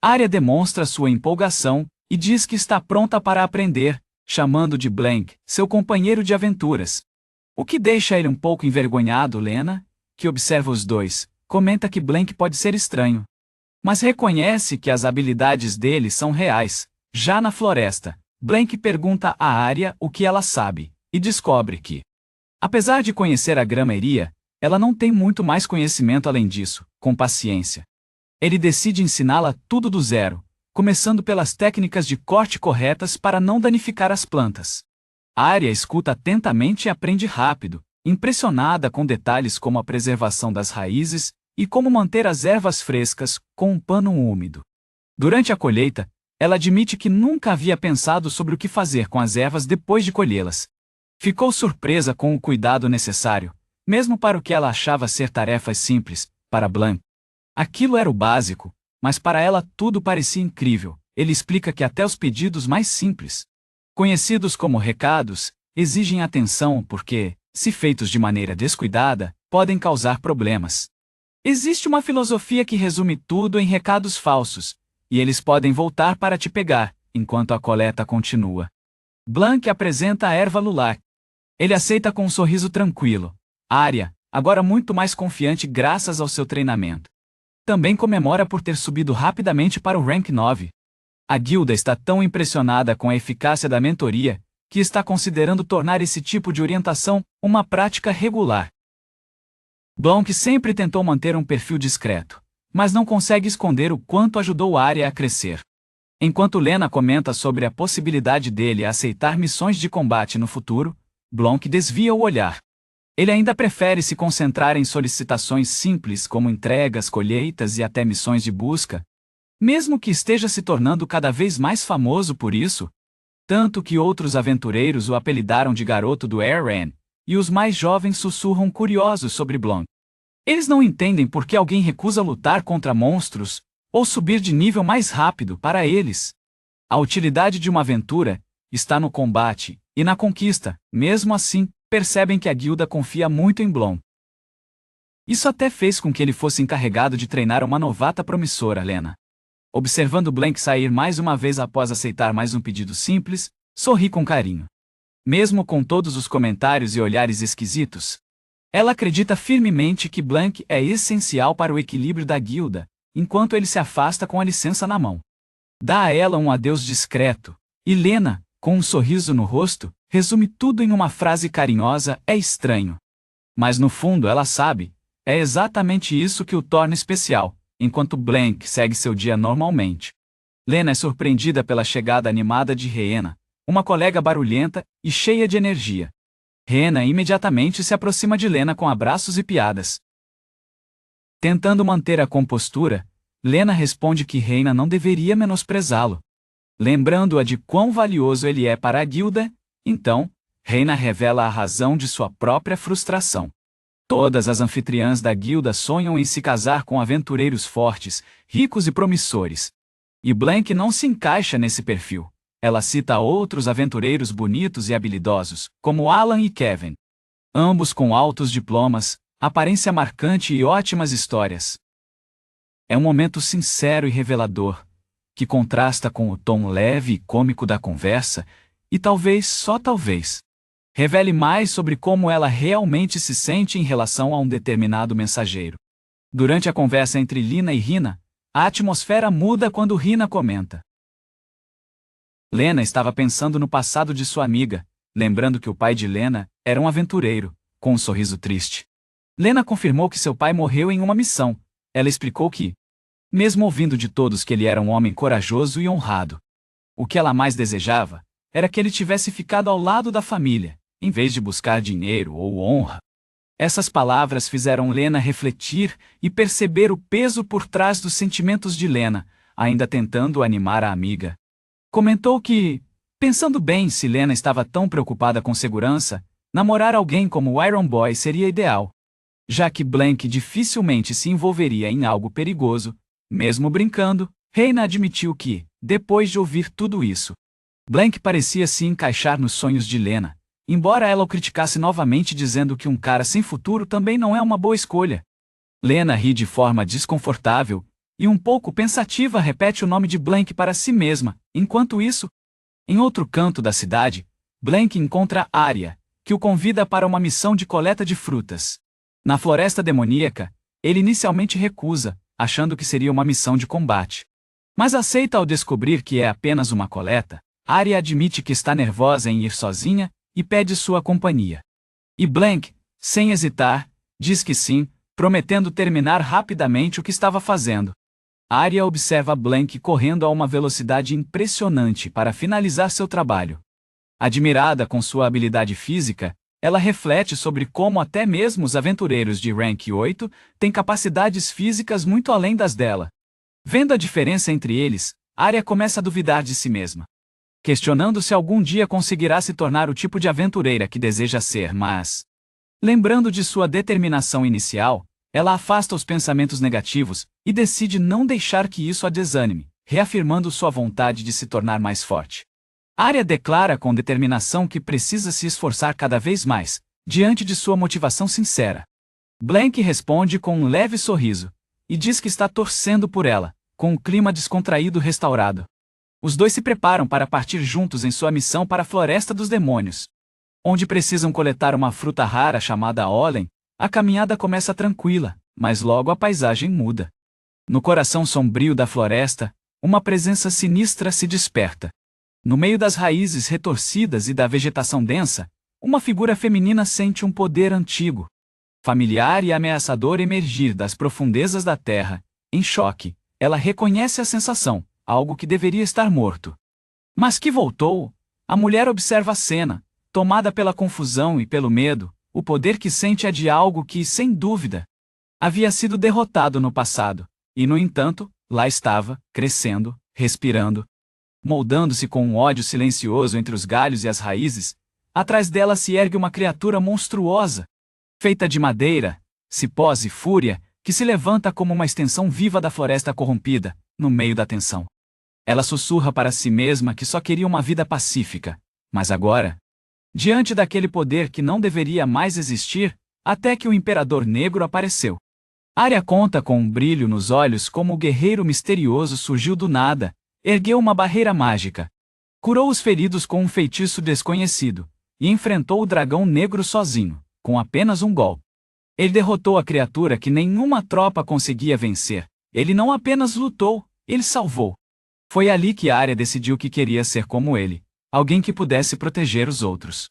Arya demonstra sua empolgação e diz que está pronta para aprender, chamando de Blank, seu companheiro de aventuras. O que deixa ele um pouco envergonhado. Lena, que observa os dois, comenta que Blank pode ser estranho, mas reconhece que as habilidades dele são reais. Já na floresta, Blank pergunta a Arya o que ela sabe, e descobre que, apesar de conhecer a gramaria, ela não tem muito mais conhecimento além disso. Com paciência, ele decide ensiná-la tudo do zero, começando pelas técnicas de corte corretas para não danificar as plantas. Arya escuta atentamente e aprende rápido, impressionada com detalhes como a preservação das raízes e como manter as ervas frescas com um pano úmido. Durante a colheita, ela admite que nunca havia pensado sobre o que fazer com as ervas depois de colhê-las. Ficou surpresa com o cuidado necessário, mesmo para o que ela achava ser tarefas simples. Para Blank, aquilo era o básico, mas para ela tudo parecia incrível. Ele explica que até os pedidos mais simples, conhecidos como recados, exigem atenção porque, se feitos de maneira descuidada, podem causar problemas. Existe uma filosofia que resume tudo em recados falsos, e eles podem voltar para te pegar, enquanto a coleta continua. Blank apresenta a erva Lulac. Ele aceita com um sorriso tranquilo. Arya, agora muito mais confiante graças ao seu treinamento, também comemora por ter subido rapidamente para o Rank 9. A guilda está tão impressionada com a eficácia da mentoria, que está considerando tornar esse tipo de orientação uma prática regular. Blank sempre tentou manter um perfil discreto, mas não consegue esconder o quanto ajudou Arya a crescer. Enquanto Lena comenta sobre a possibilidade dele aceitar missões de combate no futuro, Blank desvia o olhar. Ele ainda prefere se concentrar em solicitações simples como entregas, colheitas e até missões de busca, mesmo que esteja se tornando cada vez mais famoso por isso, tanto que outros aventureiros o apelidaram de garoto do Eren, e os mais jovens sussurram curiosos sobre Blank. Eles não entendem por que alguém recusa lutar contra monstros, ou subir de nível mais rápido. Para eles, a utilidade de uma aventura está no combate e na conquista. Mesmo assim, percebem que a guilda confia muito em Blank. Isso até fez com que ele fosse encarregado de treinar uma novata promissora. Lena, observando Blank sair mais uma vez após aceitar mais um pedido simples, sorri com carinho. Mesmo com todos os comentários e olhares esquisitos, ela acredita firmemente que Blank é essencial para o equilíbrio da guilda, enquanto ele se afasta com a licença na mão. Dá a ela um adeus discreto, e Lena, com um sorriso no rosto, resume tudo em uma frase carinhosa: é estranho. Mas no fundo ela sabe, é exatamente isso que o torna especial, enquanto Blank segue seu dia normalmente. Lena é surpreendida pela chegada animada de Rhaena, uma colega barulhenta e cheia de energia. Rhaena imediatamente se aproxima de Lena com abraços e piadas. Tentando manter a compostura, Lena responde que Rhaena não deveria menosprezá-lo, lembrando-a de quão valioso ele é para a guilda. Então, Rhaena revela a razão de sua própria frustração. Todas as anfitriãs da guilda sonham em se casar com aventureiros fortes, ricos e promissores. E Blank não se encaixa nesse perfil. Ela cita outros aventureiros bonitos e habilidosos, como Alan e Kevin. Ambos com altos diplomas, aparência marcante e ótimas histórias. É um momento sincero e revelador, que contrasta com o tom leve e cômico da conversa, e talvez, só talvez, revele mais sobre como ela realmente se sente em relação a um determinado mensageiro. Durante a conversa entre Lina e Rina, a atmosfera muda quando Rina comenta. Lena estava pensando no passado de sua amiga, lembrando que o pai de Lena era um aventureiro, com um sorriso triste. Lena confirmou que seu pai morreu em uma missão. Ela explicou que, mesmo ouvindo de todos que ele era um homem corajoso e honrado, o que ela mais desejava era que ele tivesse ficado ao lado da família, em vez de buscar dinheiro ou honra. Essas palavras fizeram Lena refletir e perceber o peso por trás dos sentimentos de Lena, ainda tentando animar a amiga. Comentou que, pensando bem, se Lena estava tão preocupada com segurança, namorar alguém como o Iron Boy seria ideal, já que Blank dificilmente se envolveria em algo perigoso. Mesmo brincando, Reina admitiu que, depois de ouvir tudo isso, Blank parecia se encaixar nos sonhos de Lena, embora ela o criticasse novamente dizendo que um cara sem futuro também não é uma boa escolha. Lena ri de forma desconfortável, e um pouco pensativa repete o nome de Blank para si mesma. Enquanto isso, em outro canto da cidade, Blank encontra Arya, que o convida para uma missão de coleta de frutas. Na floresta demoníaca, ele inicialmente recusa, achando que seria uma missão de combate. Mas aceita ao descobrir que é apenas uma coleta. Arya admite que está nervosa em ir sozinha e pede sua companhia. E Blank, sem hesitar, diz que sim, prometendo terminar rapidamente o que estava fazendo. Arya observa Blank correndo a uma velocidade impressionante para finalizar seu trabalho. Admirada com sua habilidade física, ela reflete sobre como até mesmo os aventureiros de Rank 8 têm capacidades físicas muito além das dela. Vendo a diferença entre eles, Arya começa a duvidar de si mesma, questionando se algum dia conseguirá se tornar o tipo de aventureira que deseja ser, mas, lembrando de sua determinação inicial, ela afasta os pensamentos negativos e decide não deixar que isso a desanime, reafirmando sua vontade de se tornar mais forte. Arya declara com determinação que precisa se esforçar cada vez mais, diante de sua motivação sincera. Blank responde com um leve sorriso, e diz que está torcendo por ela, com o clima descontraído restaurado. Os dois se preparam para partir juntos em sua missão para a Floresta dos Demônios, onde precisam coletar uma fruta rara chamada Olen. A caminhada começa tranquila, mas logo a paisagem muda. No coração sombrio da floresta, uma presença sinistra se desperta. No meio das raízes retorcidas e da vegetação densa, uma figura feminina sente um poder antigo, familiar e ameaçador emergir das profundezas da terra. Em choque, ela reconhece a sensação, algo que deveria estar morto, mas que voltou. A mulher observa a cena, tomada pela confusão e pelo medo. O poder que sente é de algo que, sem dúvida, havia sido derrotado no passado, e no entanto, lá estava, crescendo, respirando, moldando-se com um ódio silencioso entre os galhos e as raízes. Atrás dela se ergue uma criatura monstruosa, feita de madeira, cipós e fúria, que se levanta como uma extensão viva da floresta corrompida, no meio da tensão. Ela sussurra para si mesma que só queria uma vida pacífica, mas agora, diante daquele poder que não deveria mais existir, até que o Imperador Negro apareceu. Arya conta com um brilho nos olhos como o guerreiro misterioso surgiu do nada, ergueu uma barreira mágica, curou os feridos com um feitiço desconhecido, e enfrentou o dragão negro sozinho, com apenas um golpe. Ele derrotou a criatura que nenhuma tropa conseguia vencer. Ele não apenas lutou, ele salvou. Foi ali que Arya decidiu que queria ser como ele, alguém que pudesse proteger os outros.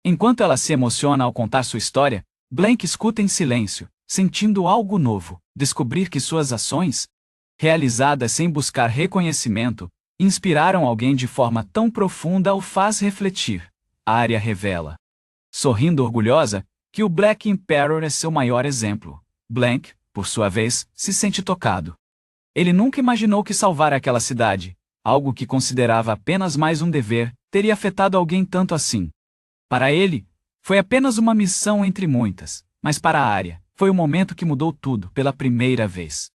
Enquanto ela se emociona ao contar sua história, Blank escuta em silêncio, sentindo algo novo, descobrir que suas ações, realizadas sem buscar reconhecimento, inspiraram alguém de forma tão profunda o faz refletir. Arya revela, sorrindo orgulhosa, que o Black Emperor é seu maior exemplo. Blank, por sua vez, se sente tocado. Ele nunca imaginou que salvar aquela cidade, algo que considerava apenas mais um dever, teria afetado alguém tanto assim. Para ele, foi apenas uma missão entre muitas, mas para Arya, foi o momento que mudou tudo pela primeira vez.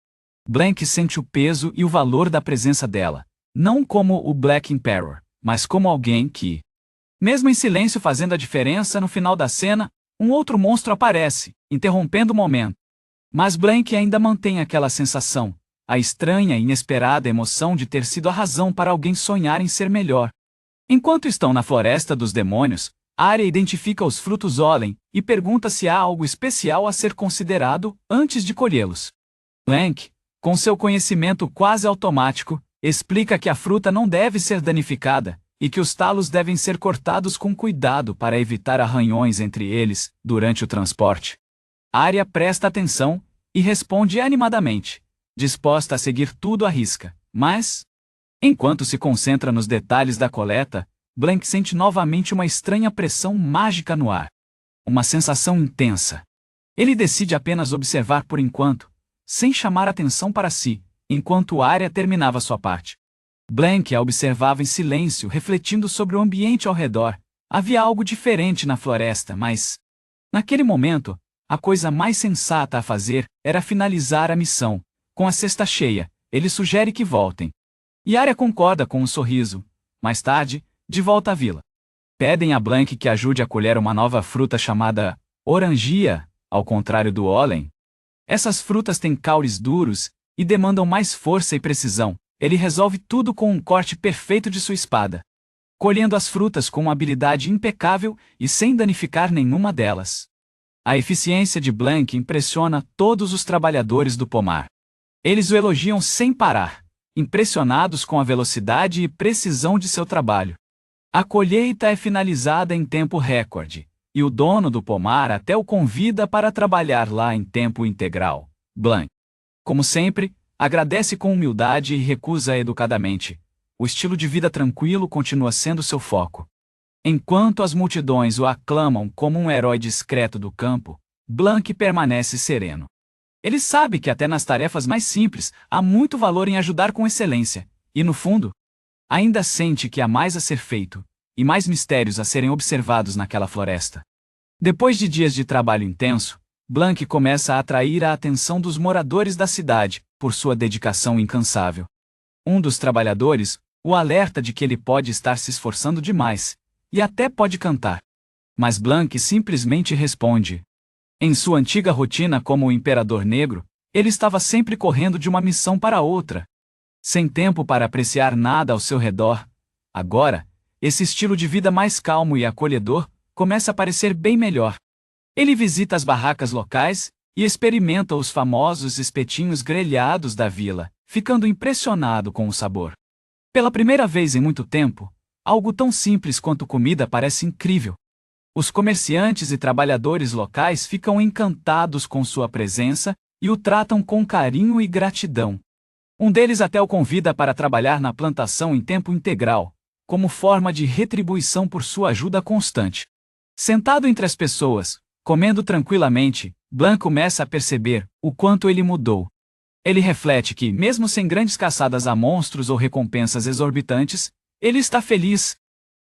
Blank sente o peso e o valor da presença dela, não como o Black Emperor, mas como alguém que, mesmo em silêncio fazendo a diferença. No final da cena, um outro monstro aparece, interrompendo o momento. Mas Blank ainda mantém aquela sensação, a estranha e inesperada emoção de ter sido a razão para alguém sonhar em ser melhor. Enquanto estão na Floresta dos Demônios, Arya identifica os frutos Olen e pergunta se há algo especial a ser considerado antes de colhê-los. Blank, com seu conhecimento quase automático, explica que a fruta não deve ser danificada e que os talos devem ser cortados com cuidado para evitar arranhões entre eles durante o transporte. Arya presta atenção e responde animadamente, disposta a seguir tudo à risca, mas, enquanto se concentra nos detalhes da coleta, Blank sente novamente uma estranha pressão mágica no ar. Uma sensação intensa, Ele decide apenas observar por enquanto, sem chamar atenção para si, enquanto Arya terminava sua parte. Blank a observava em silêncio, refletindo sobre o ambiente ao redor. Havia algo diferente na floresta, mas, naquele momento, a coisa mais sensata a fazer era finalizar a missão. Com a cesta cheia, ele sugere que voltem. E Arya concorda com um sorriso. Mais tarde, de volta à vila. Pedem a Blank que ajude a colher uma nova fruta chamada orangia, ao contrário do Olen. Essas frutas têm caules duros e demandam mais força e precisão. Ele resolve tudo com um corte perfeito de sua espada, colhendo as frutas com uma habilidade impecável e sem danificar nenhuma delas. A eficiência de Blank impressiona todos os trabalhadores do pomar. Eles o elogiam sem parar, impressionados com a velocidade e precisão de seu trabalho. A colheita é finalizada em tempo recorde, e o dono do pomar até o convida para trabalhar lá em tempo integral. Blank, como sempre, agradece com humildade e recusa educadamente. O estilo de vida tranquilo continua sendo seu foco. Enquanto as multidões o aclamam como um herói discreto do campo, Blank permanece sereno. Ele sabe que até nas tarefas mais simples há muito valor em ajudar com excelência, e no fundo, ainda sente que há mais a ser feito, e mais mistérios a serem observados naquela floresta. Depois de dias de trabalho intenso, Blank começa a atrair a atenção dos moradores da cidade, por sua dedicação incansável. Um dos trabalhadores o alerta de que ele pode estar se esforçando demais, e até pode cantar. Mas Blank simplesmente responde. Em sua antiga rotina como o Imperador Negro, ele estava sempre correndo de uma missão para outra, sem tempo para apreciar nada ao seu redor. Agora, esse estilo de vida mais calmo e acolhedor começa a parecer bem melhor. Ele visita as barracas locais e experimenta os famosos espetinhos grelhados da vila, ficando impressionado com o sabor. Pela primeira vez em muito tempo, algo tão simples quanto comida parece incrível. Os comerciantes e trabalhadores locais ficam encantados com sua presença e o tratam com carinho e gratidão. Um deles até o convida para trabalhar na plantação em tempo integral, como forma de retribuição por sua ajuda constante. Sentado entre as pessoas, comendo tranquilamente, Blank começa a perceber o quanto ele mudou. Ele reflete que, mesmo sem grandes caçadas a monstros ou recompensas exorbitantes, ele está feliz.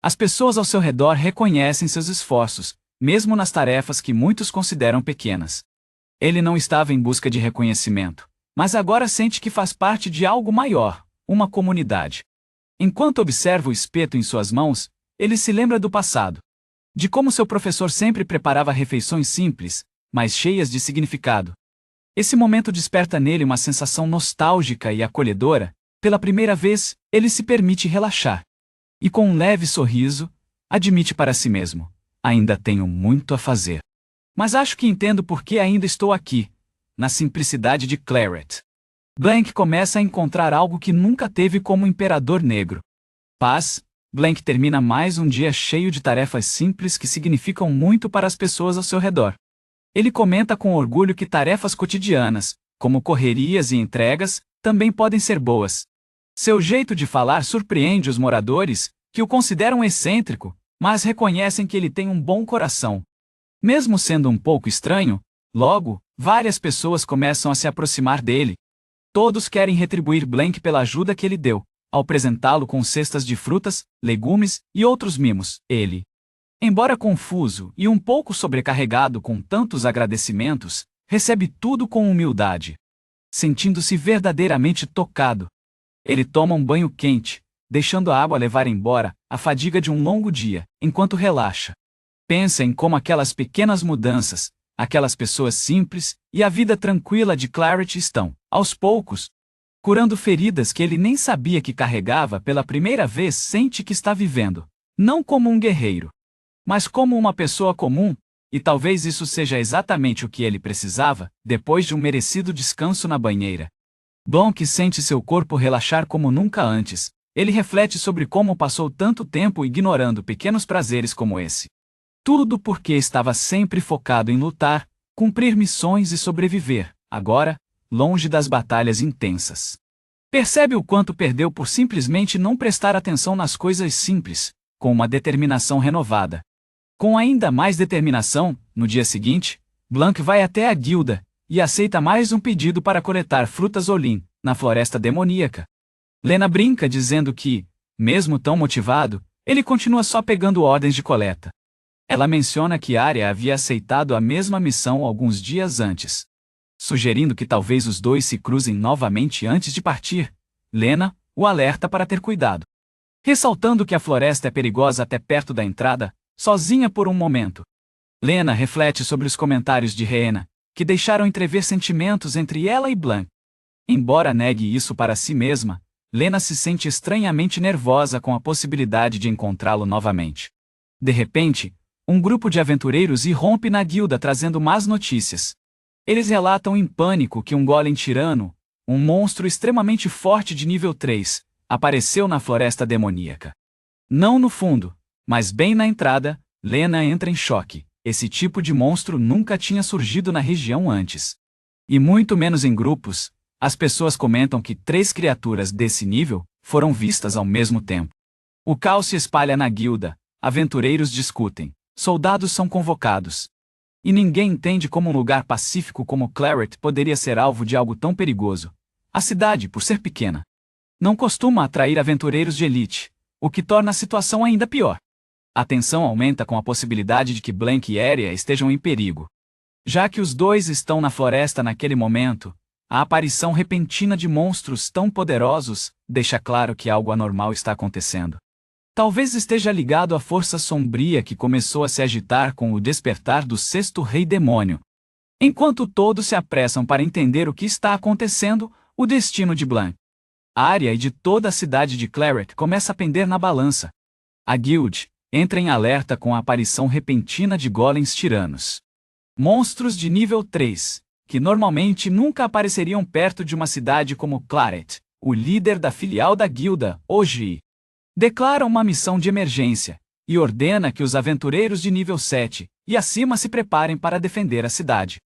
As pessoas ao seu redor reconhecem seus esforços, mesmo nas tarefas que muitos consideram pequenas. Ele não estava em busca de reconhecimento, mas agora sente que faz parte de algo maior, uma comunidade. Enquanto observa o espeto em suas mãos, ele se lembra do passado. De como seu professor sempre preparava refeições simples, mas cheias de significado. Esse momento desperta nele uma sensação nostálgica e acolhedora. Pela primeira vez, ele se permite relaxar. E com um leve sorriso, admite para si mesmo: ainda tenho muito a fazer. Mas acho que entendo por que ainda estou aqui, na simplicidade de Claret. Blank começa a encontrar algo que nunca teve como Imperador Negro. Paz. Blank termina mais um dia cheio de tarefas simples que significam muito para as pessoas ao seu redor. Ele comenta com orgulho que tarefas cotidianas, como correrias e entregas, também podem ser boas. Seu jeito de falar surpreende os moradores, que o consideram excêntrico, mas reconhecem que ele tem um bom coração. Mesmo sendo um pouco estranho, logo, várias pessoas começam a se aproximar dele. Todos querem retribuir Blank pela ajuda que ele deu, ao apresentá-lo com cestas de frutas, legumes e outros mimos. Ele, embora confuso e um pouco sobrecarregado com tantos agradecimentos, recebe tudo com humildade. Sentindo-se verdadeiramente tocado, ele toma um banho quente, deixando a água levar embora a fadiga de um longo dia, enquanto relaxa. Pensa em como aquelas pequenas mudanças, aquelas pessoas simples e a vida tranquila de Claret estão, aos poucos, curando feridas que ele nem sabia que carregava. Pela primeira vez sente que está vivendo, não como um guerreiro, mas como uma pessoa comum, e talvez isso seja exatamente o que ele precisava, depois de um merecido descanso na banheira. Blank sente seu corpo relaxar como nunca antes. Ele reflete sobre como passou tanto tempo ignorando pequenos prazeres como esse. Tudo porque estava sempre focado em lutar, cumprir missões e sobreviver, agora, longe das batalhas intensas. Percebe o quanto perdeu por simplesmente não prestar atenção nas coisas simples, com uma determinação renovada. Com ainda mais determinação, no dia seguinte, Blanc vai até a guilda e aceita mais um pedido para coletar frutas Olin, na floresta demoníaca. Lena brinca dizendo que, mesmo tão motivado, ele continua só pegando ordens de coleta. Ela menciona que Arya havia aceitado a mesma missão alguns dias antes, sugerindo que talvez os dois se cruzem novamente antes de partir. Lena o alerta para ter cuidado, ressaltando que a floresta é perigosa até perto da entrada, sozinha por um momento. Lena reflete sobre os comentários de Rhaena, que deixaram entrever sentimentos entre ela e Blanc. Embora negue isso para si mesma, Lena se sente estranhamente nervosa com a possibilidade de encontrá-lo novamente. De repente, um grupo de aventureiros irrompe na guilda trazendo más notícias. Eles relatam em pânico que um golem tirano, um monstro extremamente forte de nível 3, apareceu na floresta demoníaca. Não no fundo, mas bem na entrada, Lena entra em choque. Esse tipo de monstro nunca tinha surgido na região antes. E muito menos em grupos. As pessoas comentam que 3 criaturas desse nível foram vistas ao mesmo tempo. O caos se espalha na guilda, aventureiros discutem, soldados são convocados. E ninguém entende como um lugar pacífico como Claret poderia ser alvo de algo tão perigoso. A cidade, por ser pequena, não costuma atrair aventureiros de elite, o que torna a situação ainda pior. A tensão aumenta com a possibilidade de que Blanc e Arya estejam em perigo. Já que os dois estão na floresta naquele momento, a aparição repentina de monstros tão poderosos deixa claro que algo anormal está acontecendo. Talvez esteja ligado à força sombria que começou a se agitar com o despertar do 6º Rei Demônio. Enquanto todos se apressam para entender o que está acontecendo, o destino de Blanc, Arya e de toda a cidade de Claret começa a pender na balança. A guild entra em alerta com a aparição repentina de golems tiranos. Monstros de nível 3, que normalmente nunca apareceriam perto de uma cidade como Claret. O líder da filial da guilda, Oji, declara uma missão de emergência e ordena que os aventureiros de nível 7 e acima se preparem para defender a cidade.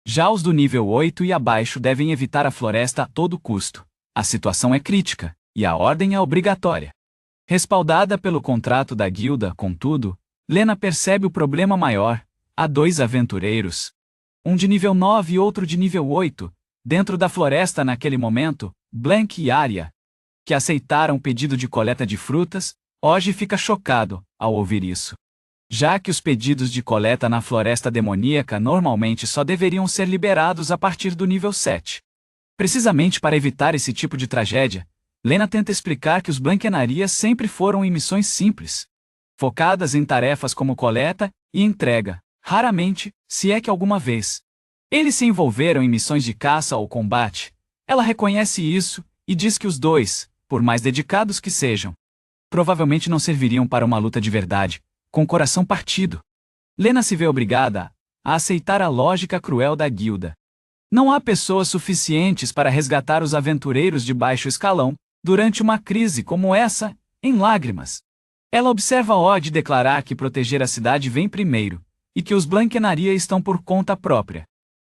Já os do nível 8 e abaixo devem evitar a floresta a todo custo. A situação é crítica, e a ordem é obrigatória. Respaldada pelo contrato da guilda, contudo, Lena percebe o problema maior. Há 2 aventureiros, um de nível 9 e outro de nível 8, dentro da floresta naquele momento, Blanc e Arya, que aceitaram o pedido de coleta de frutas. Oji fica chocado ao ouvir isso, já que os pedidos de coleta na floresta demoníaca normalmente só deveriam ser liberados a partir do nível 7. Precisamente para evitar esse tipo de tragédia, Lena tenta explicar que os Blanquenarias sempre foram em missões simples, focadas em tarefas como coleta e entrega. Raramente, se é que alguma vez, eles se envolveram em missões de caça ou combate. Ela reconhece isso e diz que os dois, por mais dedicados que sejam, provavelmente não serviriam para uma luta de verdade, com o coração partido. Lena se vê obrigada a aceitar a lógica cruel da guilda. Não há pessoas suficientes para resgatar os aventureiros de baixo escalão durante uma crise como essa, em lágrimas. Ela observa Odd declarar que proteger a cidade vem primeiro, e que os Blanquenaria estão por conta própria.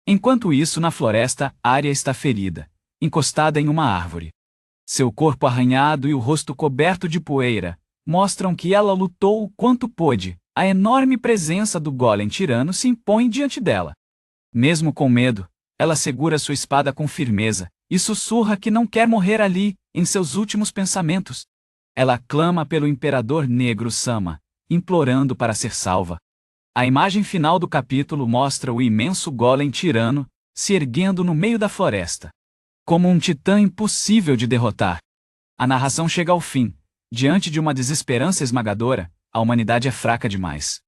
Enquanto isso, na floresta, Arya está ferida, encostada em uma árvore. Seu corpo arranhado e o rosto coberto de poeira mostram que ela lutou o quanto pôde. A enorme presença do golem tirano se impõe diante dela. Mesmo com medo, ela segura sua espada com firmeza e sussurra que não quer morrer ali, em seus últimos pensamentos. Ela clama pelo Imperador Negro Sama, implorando para ser salva. A imagem final do capítulo mostra o imenso golem tirano se erguendo no meio da floresta, como um titã impossível de derrotar. A narração chega ao fim. Diante de uma desesperança esmagadora, a humanidade é fraca demais.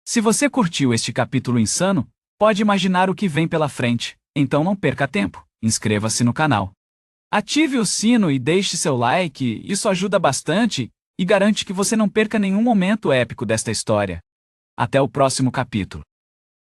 Se você curtiu este capítulo insano, pode imaginar o que vem pela frente, então não perca tempo, inscreva-se no canal. Ative o sino e deixe seu like, isso ajuda bastante e garante que você não perca nenhum momento épico desta história. Até o próximo capítulo.